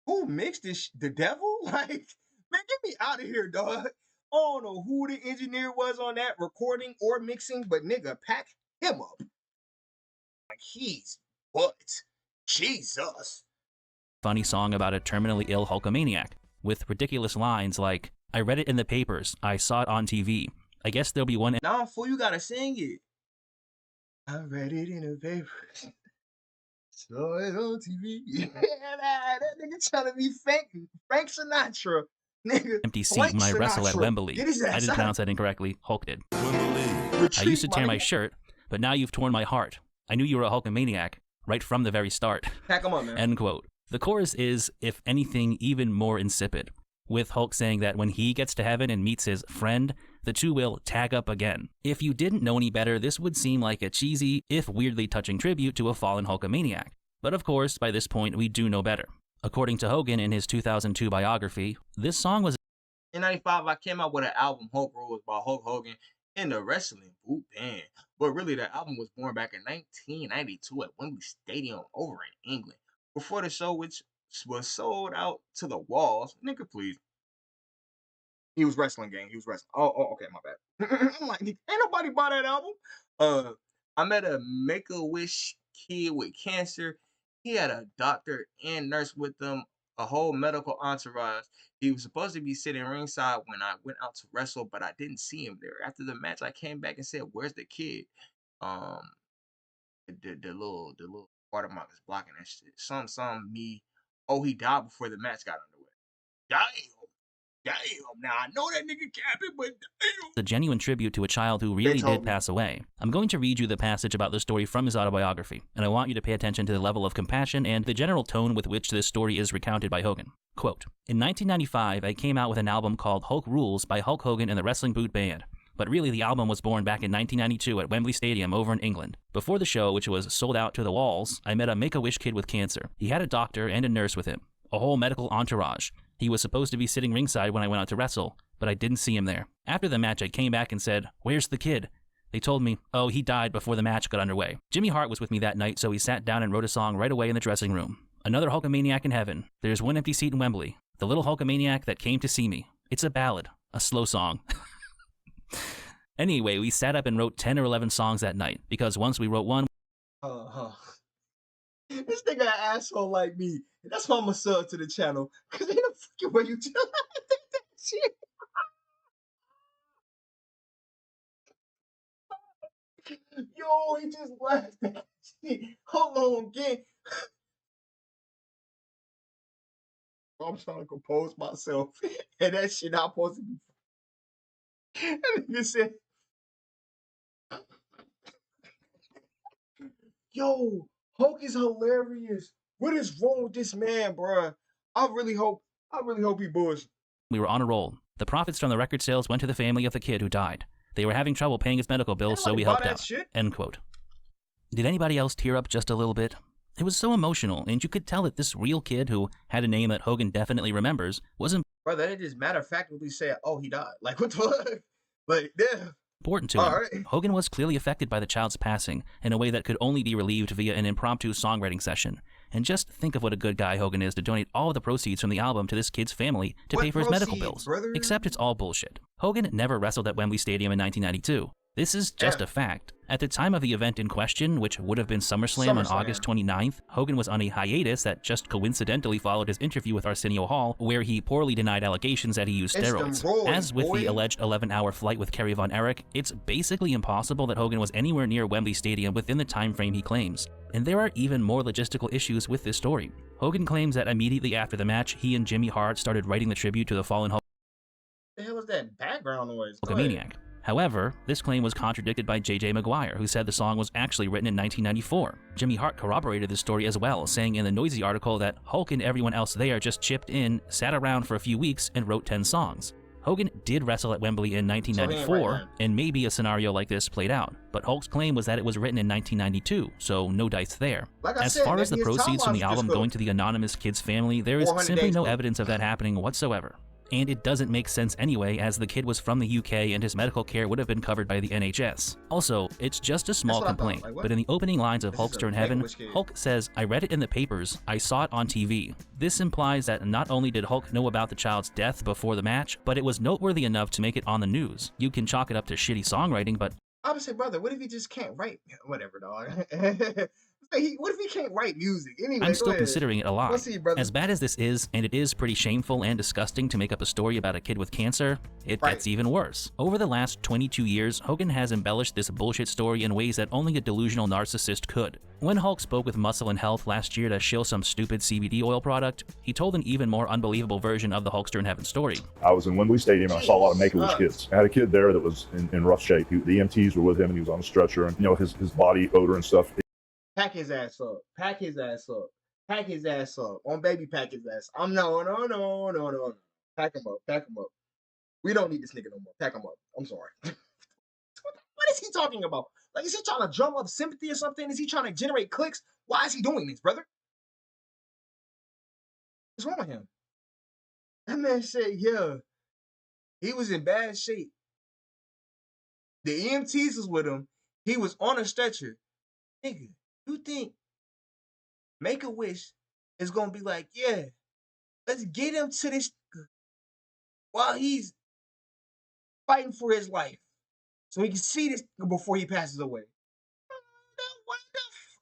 Who mixed this? The devil? Like, man, get me out of here, dog. I don't know who the engineer was on that recording or mixing, but nigga, pack him up. Like, he's what? Jesus. Funny song about a terminally ill Hulkamaniac, with ridiculous lines like, I read it in the papers, I saw it on TV. I guess there'll be one— Nah, fool, you gotta sing it. I read it in the papers. Saw it on TV. Yeah, that nigga trying to be Frank Sinatra. Nigga, empty seat when I wrestle at Wembley. I didn't pronounce that incorrectly. Hulk did. I used to tear my shirt, but now you've torn my heart. I knew you were a Hulkamaniac right from the very start. Pack him up, man. End quote. The chorus is, if anything, even more insipid, with Hulk saying that when he gets to heaven and meets his friend, the two will tag up again. If you didn't know any better, this would seem like a cheesy, if weirdly touching tribute to a fallen Hulkamaniac. But of course, by this point, we do know better. According to Hogan in his 2002 biography, this song was— In 95, I came out with an album, Hulk Rules, by Hulk Hogan and the Wrestling Boot Band. But really, the album was born back in 1992 at Wembley Stadium over in England. Before the show, which was sold out to the walls. Nigga, please. He was wrestling, gang. He was wrestling. Oh, okay, my bad. I'm like, ain't nobody bought that album. I met a Make-A-Wish kid with cancer. He had a doctor and nurse with them, a whole medical entourage. He was supposed to be sitting ringside when I went out to wrestle, but I didn't see him there. After the match, I came back and said, "Where's the kid?" The little watermark is blocking that shit. Some me. Oh, he died before the match got underway. Damn. Now I know that nigga capping, but damn. A genuine tribute to a child who really did pass away. I'm going to read you the passage about the story from his autobiography, and I want you to pay attention to the level of compassion and the general tone with which this story is recounted by Hogan. Quote, in 1995, I came out with an album called Hulk Rules by Hulk Hogan and the Wrestling Boot Band. But really, the album was born back in 1992 at Wembley Stadium over in England. Before the show, which was sold out to the walls, I met a Make-A-Wish kid with cancer. He had a doctor and a nurse with him, a whole medical entourage. He was supposed to be sitting ringside when I went out to wrestle, but I didn't see him there. After the match, I came back and said, "Where's the kid?" They told me, "Oh, he died before the match got underway." Jimmy Hart was with me that night, so he sat down and wrote a song right away in the dressing room. Another Hulkamaniac in heaven. There's one empty seat in Wembley. The little Hulkamaniac that came to see me. It's a ballad. a slow song. Anyway, we sat up and wrote 10 or 11 songs that night, because once we wrote one... This nigga an asshole like me. That's why I'm a sub to the channel. Because ain't no fucking way you tell that shit. Yo, he just laughed at that shit. Hold on, again. I'm trying to compose myself. And that shit not supposed to be. That nigga said, yo, Hulk is hilarious. What is wrong with this man, bruh? I really hope he bullshit. We were on a roll. The profits from the record sales went to the family of the kid who died. They were having trouble paying his medical bills, so we helped out. End quote. Did anybody else tear up just a little bit? It was so emotional, and you could tell that this real kid, who had a name that Hogan definitely remembers, wasn't... Brother, they just matter-of-factly said, oh, he died. Like, what the fuck? Like, yeah. Important to him. Right. Hogan was clearly affected by the child's passing in a way that could only be relieved via an impromptu songwriting session. And just think of what a good guy Hogan is to donate all of the proceeds from the album to this kid's family to pay for his medical bills. Brother? Except it's all bullshit. Hogan never wrestled at Wembley Stadium in 1992. This is just a fact. At the time of the event in question, which would have been SummerSlam on August 29th, Hogan was on a hiatus that just coincidentally followed his interview with Arsenio Hall, where he poorly denied allegations that he used steroids. As with the alleged 11-hour flight with Kerry Von Erich, it's basically impossible that Hogan was anywhere near Wembley Stadium within the time frame he claims. And there are even more logistical issues with this story. Hogan claims that immediately after the match, he and Jimmy Hart started writing the tribute to the fallen Hulk. What the hell was that background noise? Hulkamaniac. However, this claim was contradicted by J.J. Maguire, who said the song was actually written in 1994. Jimmy Hart corroborated this story as well, saying in the Noisy article that Hulk and everyone else there just chipped in, sat around for a few weeks, and wrote 10 songs. Hogan did wrestle at Wembley in 1994, and maybe a scenario like this played out, but Hulk's claim was that it was written in 1992, so no dice there. As far as the proceeds from the album going to the anonymous kid's family, there is simply no evidence of that happening whatsoever. And it doesn't make sense anyway, as the kid was from the UK and his medical care would have been covered by the NHS. Also, it's just a small complaint, but in the opening lines of Hulkster in Heaven, Hulk says, "I read it in the papers, I saw it on TV." This implies that not only did Hulk know about the child's death before the match, but it was noteworthy enough to make it on the news. You can chalk it up to shitty songwriting, but... I would say, brother, what if he just can't write? Whatever, dog. What if he can't write music? Anyway, I'm still considering it a lie. As bad as this is, and it is pretty shameful and disgusting to make up a story about a kid with cancer, it gets even worse. Over the last 22 years, Hogan has embellished this bullshit story in ways that only a delusional narcissist could. When Hulk spoke with Muscle and Health last year to shill some stupid CBD oil product, he told an even more unbelievable version of the Hulkster in Heaven story. I was in Wembley Stadium and I saw a lot of Make-A-Wish kids. I had a kid there that was in rough shape. The EMTs were with him and he was on a stretcher, and his body odor and stuff. Pack his ass up. Pack his ass up. Pack his ass up. On baby, pack his ass. No. Pack him up. Pack him up. We don't need this nigga no more. Pack him up. I'm sorry. What is he talking about? Like, is he trying to drum up sympathy or something? Is he trying to generate clicks? Why is he doing this, brother? What's wrong with him? That man said, yeah, he was in bad shape. The EMTs was with him. He was on a stretcher. Nigga, you think Make-A-Wish is gonna be like, yeah, let's get him to this while he's fighting for his life so he can see this before he passes away?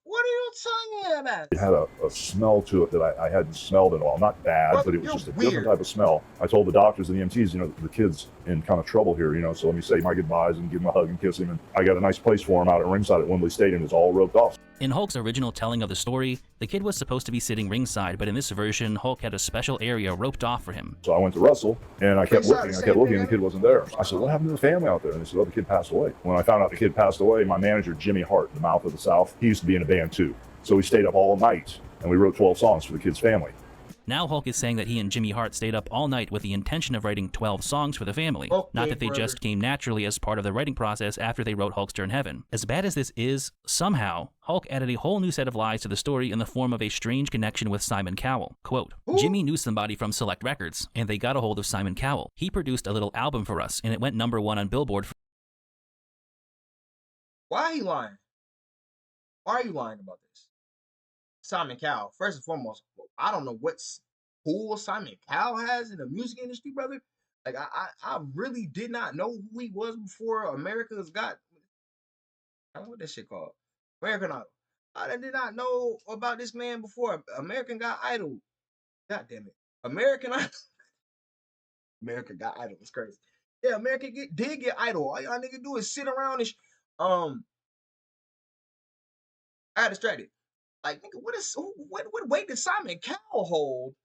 What are you talking about? It had a smell to it that I hadn't smelled in a while. Not bad, but it was just a different type of smell. I told the doctors and the EMTs, the kid's in kind of trouble here, so let me say my goodbyes and give him a hug and kiss him. And I got a nice place for him out at ringside at Wembley Stadium. It's all roped off. In Hulk's original telling of the story, the kid was supposed to be sitting ringside, but in this version, Hulk had a special area roped off for him. So I went to wrestle, and I kept looking, and the kid wasn't there. I said, what happened to the family out there? And they said, oh, the kid passed away. When I found out the kid passed away, my manager, Jimmy Hart, the Mouth of the South, he used to be in a band too. So we stayed up all night, and we wrote 12 songs for the kid's family. Now Hulk is saying that he and Jimmy Hart stayed up all night with the intention of writing 12 songs for the family. Not that they just came naturally as part of the writing process after they wrote Hulkster in Heaven. As bad as this is, somehow, Hulk added a whole new set of lies to the story in the form of a strange connection with Simon Cowell. Quote, Jimmy knew somebody from Select Records, and they got a hold of Simon Cowell. He produced a little album for us, and it went #1 on Billboard. Why are you lying? Why are you lying about this? Simon Cowell, first and foremost, I don't know what pool Simon Cowell has in the music industry, brother, Like I really did not know who he was before America's Got. I don't know what that shit called. American Idol. I did not know about this man before American Got Idol. God damn it. American Idol. American Got Idol was crazy. Yeah, American did get Idol. All y'all niggas do is sit around and I got distracted. Like, nigga, what weight did Simon Cowell hold?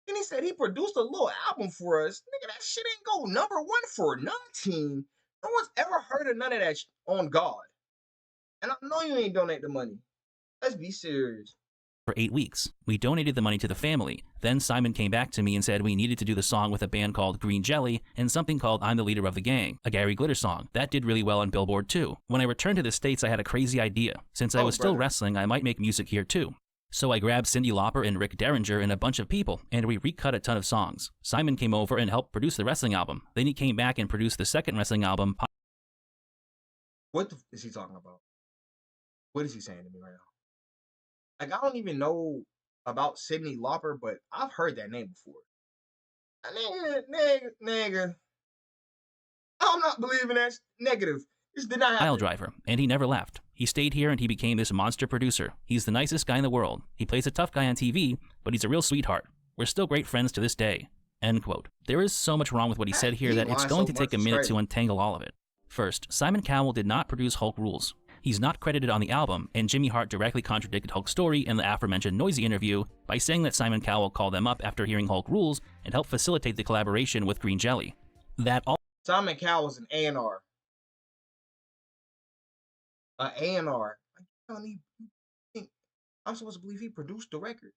And he said he produced a little album for us. Nigga, that shit ain't go #1 for nothing. No one's ever heard of none of that on God. And I know you ain't donate the money. Let's be serious. For 8 weeks. We donated the money to the family. Then Simon came back to me and said we needed to do the song with a band called Green Jelly and something called I'm the Leader of the Gang, a Gary Glitter song. That did really well on Billboard too. When I returned to the States, I had a crazy idea. Since I was still wrestling, I might make music here too. So I grabbed Cyndi Lauper and Rick Derringer and a bunch of people, and we recut a ton of songs. Simon came over and helped produce the wrestling album. Then he came back and produced the second wrestling album. What is he talking about? What is he saying to me right now? Like, I don't even know about Cyndi Lauper, but I've heard that name before. Nigga. I'm not believing that. Negative. This did not happen. Pile driver, and he never left. He stayed here and he became this monster producer. He's the nicest guy in the world. He plays a tough guy on TV, but he's a real sweetheart. We're still great friends to this day. End quote. There is so much wrong with what he said here that it's going to take a minute to untangle all of it. First, Simon Cowell did not produce Hulk Rules. He's not credited on the album, and Jimmy Hart directly contradicted Hulk's story in the aforementioned Noisy interview by saying that Simon Cowell called them up after hearing Hulk Rules and helped facilitate the collaboration with Green Jelly. Simon Cowell is an A&R. An A&R. I'm supposed to believe he produced the record.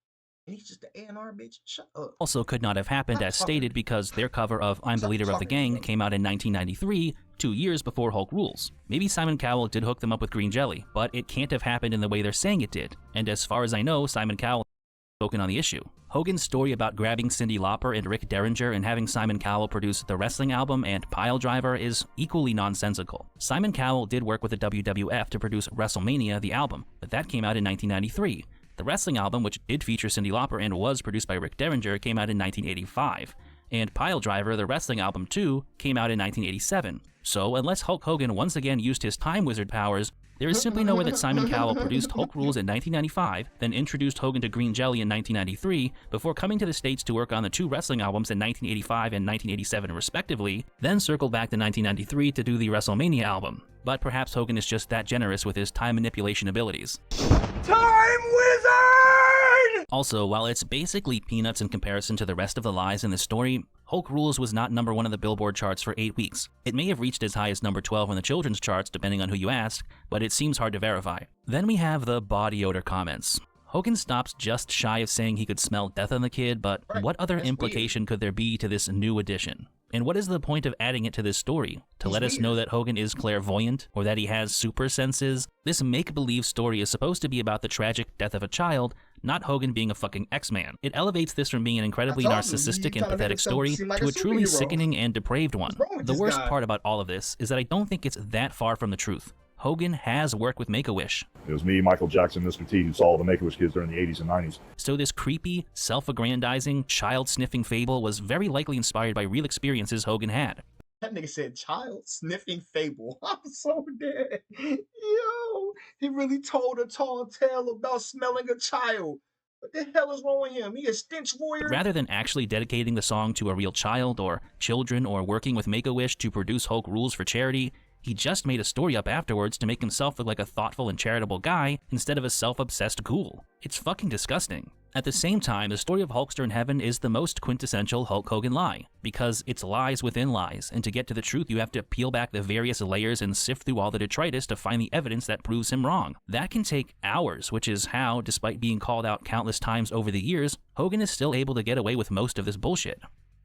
And he's just the A&R bitch? Shut up. Also could not have happened as stated because their cover of I'm the Leader of the Gang came out in 1993, 2 years before Hulk Rules. Maybe Simon Cowell did hook them up with Green Jelly, but it can't have happened in the way they're saying it did. And as far as I know, Simon Cowell has spoken on the issue. Hogan's story about grabbing Cyndi Lauper and Rick Derringer and having Simon Cowell produce the wrestling album and Pile Driver is equally nonsensical. Simon Cowell did work with the WWF to produce WrestleMania, the album, but that came out in 1993. The wrestling album, which did feature Cyndi Lauper and was produced by Rick Derringer, came out in 1985. And Pile Driver, the wrestling album too, came out in 1987. So unless Hulk Hogan once again used his Time Wizard powers, there is simply no way that Simon Cowell produced Hulk Rules in 1995, then introduced Hogan to Green Jelly in 1993, before coming to the States to work on the 2 wrestling albums in 1985 and 1987 respectively, then circled back to 1993 to do the WrestleMania album. But perhaps Hogan is just that generous with his time manipulation abilities. Time Wizard! Also, while it's basically peanuts in comparison to the rest of the lies in the story, Hulk Rules was not #1 on the Billboard charts for 8 weeks. It may have reached as high as #12 on the children's charts depending on who you ask, but it seems hard to verify. Then we have the body odor comments. Hogan stops just shy of saying he could smell death on the kid, but what other implication could there be to this new addition? And what is the point of adding it to this story? To let us know that Hogan is clairvoyant, or that he has super senses? This make-believe story is supposed to be about the tragic death of a child, not Hogan being a fucking X-Man. It elevates this from being an incredibly narcissistic and pathetic story to a truly sickening and depraved one. The worst part about all of this is that I don't think it's that far from the truth. Hogan has worked with Make-A-Wish. It was me, Michael Jackson, Mr. T, who saw the Make-A-Wish kids during the 80s and 90s. So this creepy, self-aggrandizing, child-sniffing fable was very likely inspired by real experiences Hogan had. That nigga said child-sniffing fable. I'm so dead. Yo, he really told a tall tale about smelling a child. What the hell is wrong with him? He a stench warrior? Rather than actually dedicating the song to a real child or children or working with Make-A-Wish to produce Hulk Rules for charity, he just made a story up afterwards to make himself look like a thoughtful and charitable guy instead of a self-obsessed ghoul. It's fucking disgusting. At the same time, the story of Hulkster in Heaven is the most quintessential Hulk Hogan lie, because it's lies within lies, and to get to the truth you have to peel back the various layers and sift through all the detritus to find the evidence that proves him wrong. That can take hours, which is how, despite being called out countless times over the years, Hogan is still able to get away with most of this bullshit.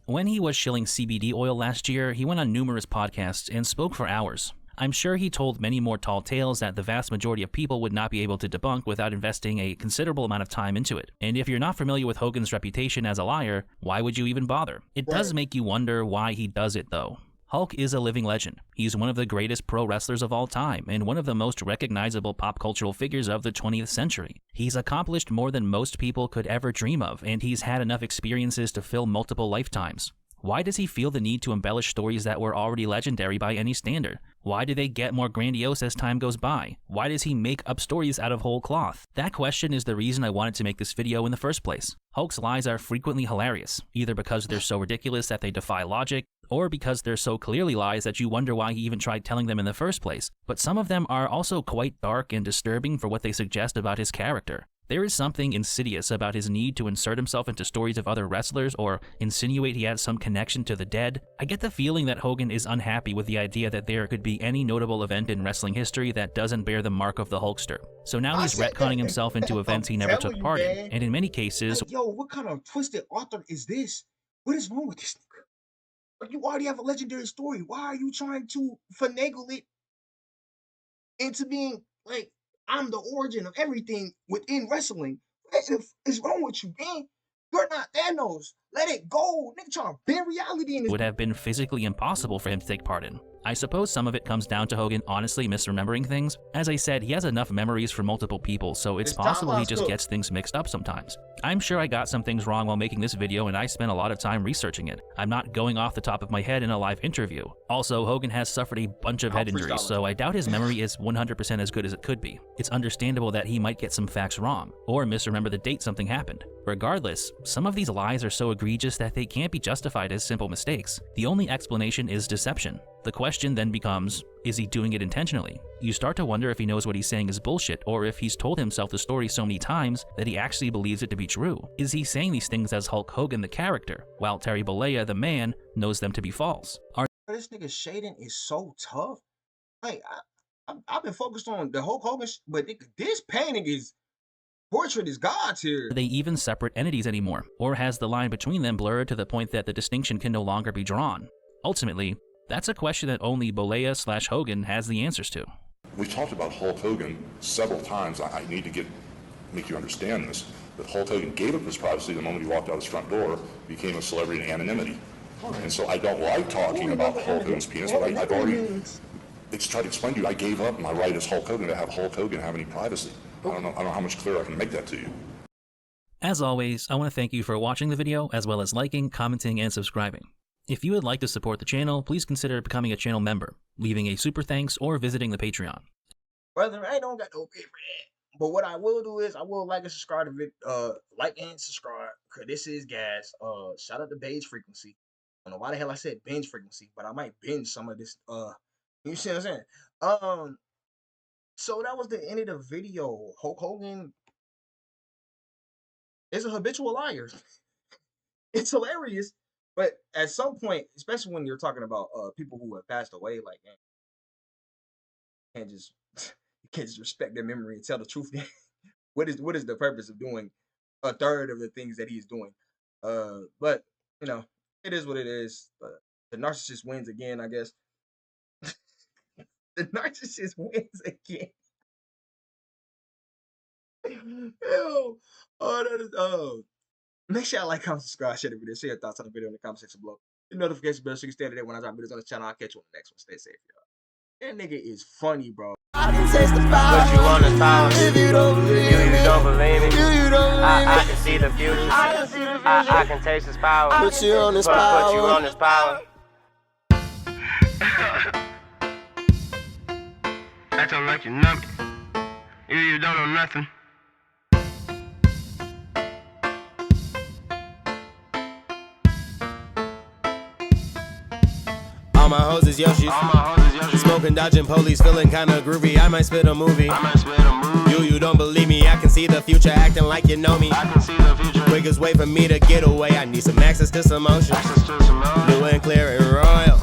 When he was shilling CBD oil last year, he went on numerous podcasts and spoke for hours. I'm sure he told many more tall tales that the vast majority of people would not be able to debunk without investing a considerable amount of time into it. And if you're not familiar with Hogan's reputation as a liar, why would you even bother? It does make you wonder why he does it though. Hulk is a living legend. He's one of the greatest pro wrestlers of all time and one of the most recognizable pop cultural figures of the 20th century. He's accomplished more than most people could ever dream of, and he's had enough experiences to fill multiple lifetimes. Why does he feel the need to embellish stories that were already legendary by any standard? Why do they get more grandiose as time goes by? Why does he make up stories out of whole cloth? That question is the reason I wanted to make this video in the first place. Hulk's lies are frequently hilarious, either because they're so ridiculous that they defy logic, or because they're so clearly lies that you wonder why he even tried telling them in the first place. But some of them are also quite dark and disturbing for what they suggest about his character. There is something insidious about his need to insert himself into stories of other wrestlers or insinuate he has some connection to the dead. I get the feeling that Hogan is unhappy with the idea that there could be any notable event in wrestling history that doesn't bear the mark of the Hulkster. So now he's retconning himself into events he never took part in, and in many cases... Like, yo, what kind of twisted author is this? What is wrong with this nigga? You already have a legendary story. Why are you trying to finagle it into being like, I'm the origin of everything within wrestling? What is wrong with you, man? You're not Thanos. Let it go. Nigga trying to bend reality in this. Would have been physically impossible for him to take part in. I suppose some of it comes down to Hogan honestly misremembering things. As I said, he has enough memories for multiple people, so it's possible he just gets things mixed up sometimes. I'm sure I got some things wrong while making this video, and I spent a lot of time researching it. I'm not going off the top of my head in a live interview. Also, Hogan has suffered a bunch of head injuries, so I doubt his memory is 100% as good as it could be. It's understandable that he might get some facts wrong, or misremember the date something happened. Regardless, some of these lies are so egregious that they can't be justified as simple mistakes. The only explanation is deception. The question then becomes, is he doing it intentionally? You start to wonder if he knows what he's saying is bullshit, or if he's told himself the story so many times that he actually believes it to be true. Is he saying these things as Hulk Hogan the character, while Terry Bollea the man knows them to be false? This nigga Shaden is so tough. Like, I've been focused on the Hulk Hogan, but this painting is portrait is God's here. Are they even separate entities anymore? Or has the line between them blurred to the point that the distinction can no longer be drawn? Ultimately, that's a question that only Bollea/Hogan has the answers to. We've talked about Hulk Hogan several times. I need to make you understand this. That Hulk Hogan gave up his privacy the moment he walked out his front door, became a celebrity in anonymity. And so I don't like talking about Hulk Hogan's penis, but I've already tried to explain to you, I gave up my right as Hulk Hogan to have Hulk Hogan have any privacy. I don't know how much clearer I can make that to you. As always, I want to thank you for watching the video, as well as liking, commenting, and subscribing. If you would like to support the channel, please consider becoming a channel member, leaving a super thanks, or visiting the Patreon. Brother, I don't got no pay for that. But what I will do is I will like and subscribe to like and subscribe, because this is gas. Shout out to Binge Frequency. I don't know why the hell I said binge frequency, but I might binge some of this. You see what I'm saying? So that was the end of the video. Hulk Hogan is a habitual liar. It's hilarious. But at some point, especially when you're talking about people who have passed away, like, you can't just respect their memory and tell the truth. What is the purpose of doing a third of the things that he's doing? But you know, it is what it is. The narcissist wins again, I guess. The narcissist wins again. Ew. Oh, that is make sure y'all like, comment, subscribe, share the video, share your thoughts on the video in the comment section below. The notification bell so you can stay today when I drop videos on the channel. I'll catch you on the next one. Stay safe, y'all. That nigga is funny, bro. I can taste the power. Put you on the power. If you don't believe it. You don't believe it. You don't believe I can see the future. I can see the future. I can taste this power. Put you on this power. Put you on this power. Acting like you know me. You don't know nothing. All my hoes is Yoshi's. Smoking, dodging police, feeling kinda groovy. I might spit a movie. You don't believe me. I can see the future, acting like you know me. I can see the future. Quickest way for me to get away. I need some access to some motion. New and clear and royal.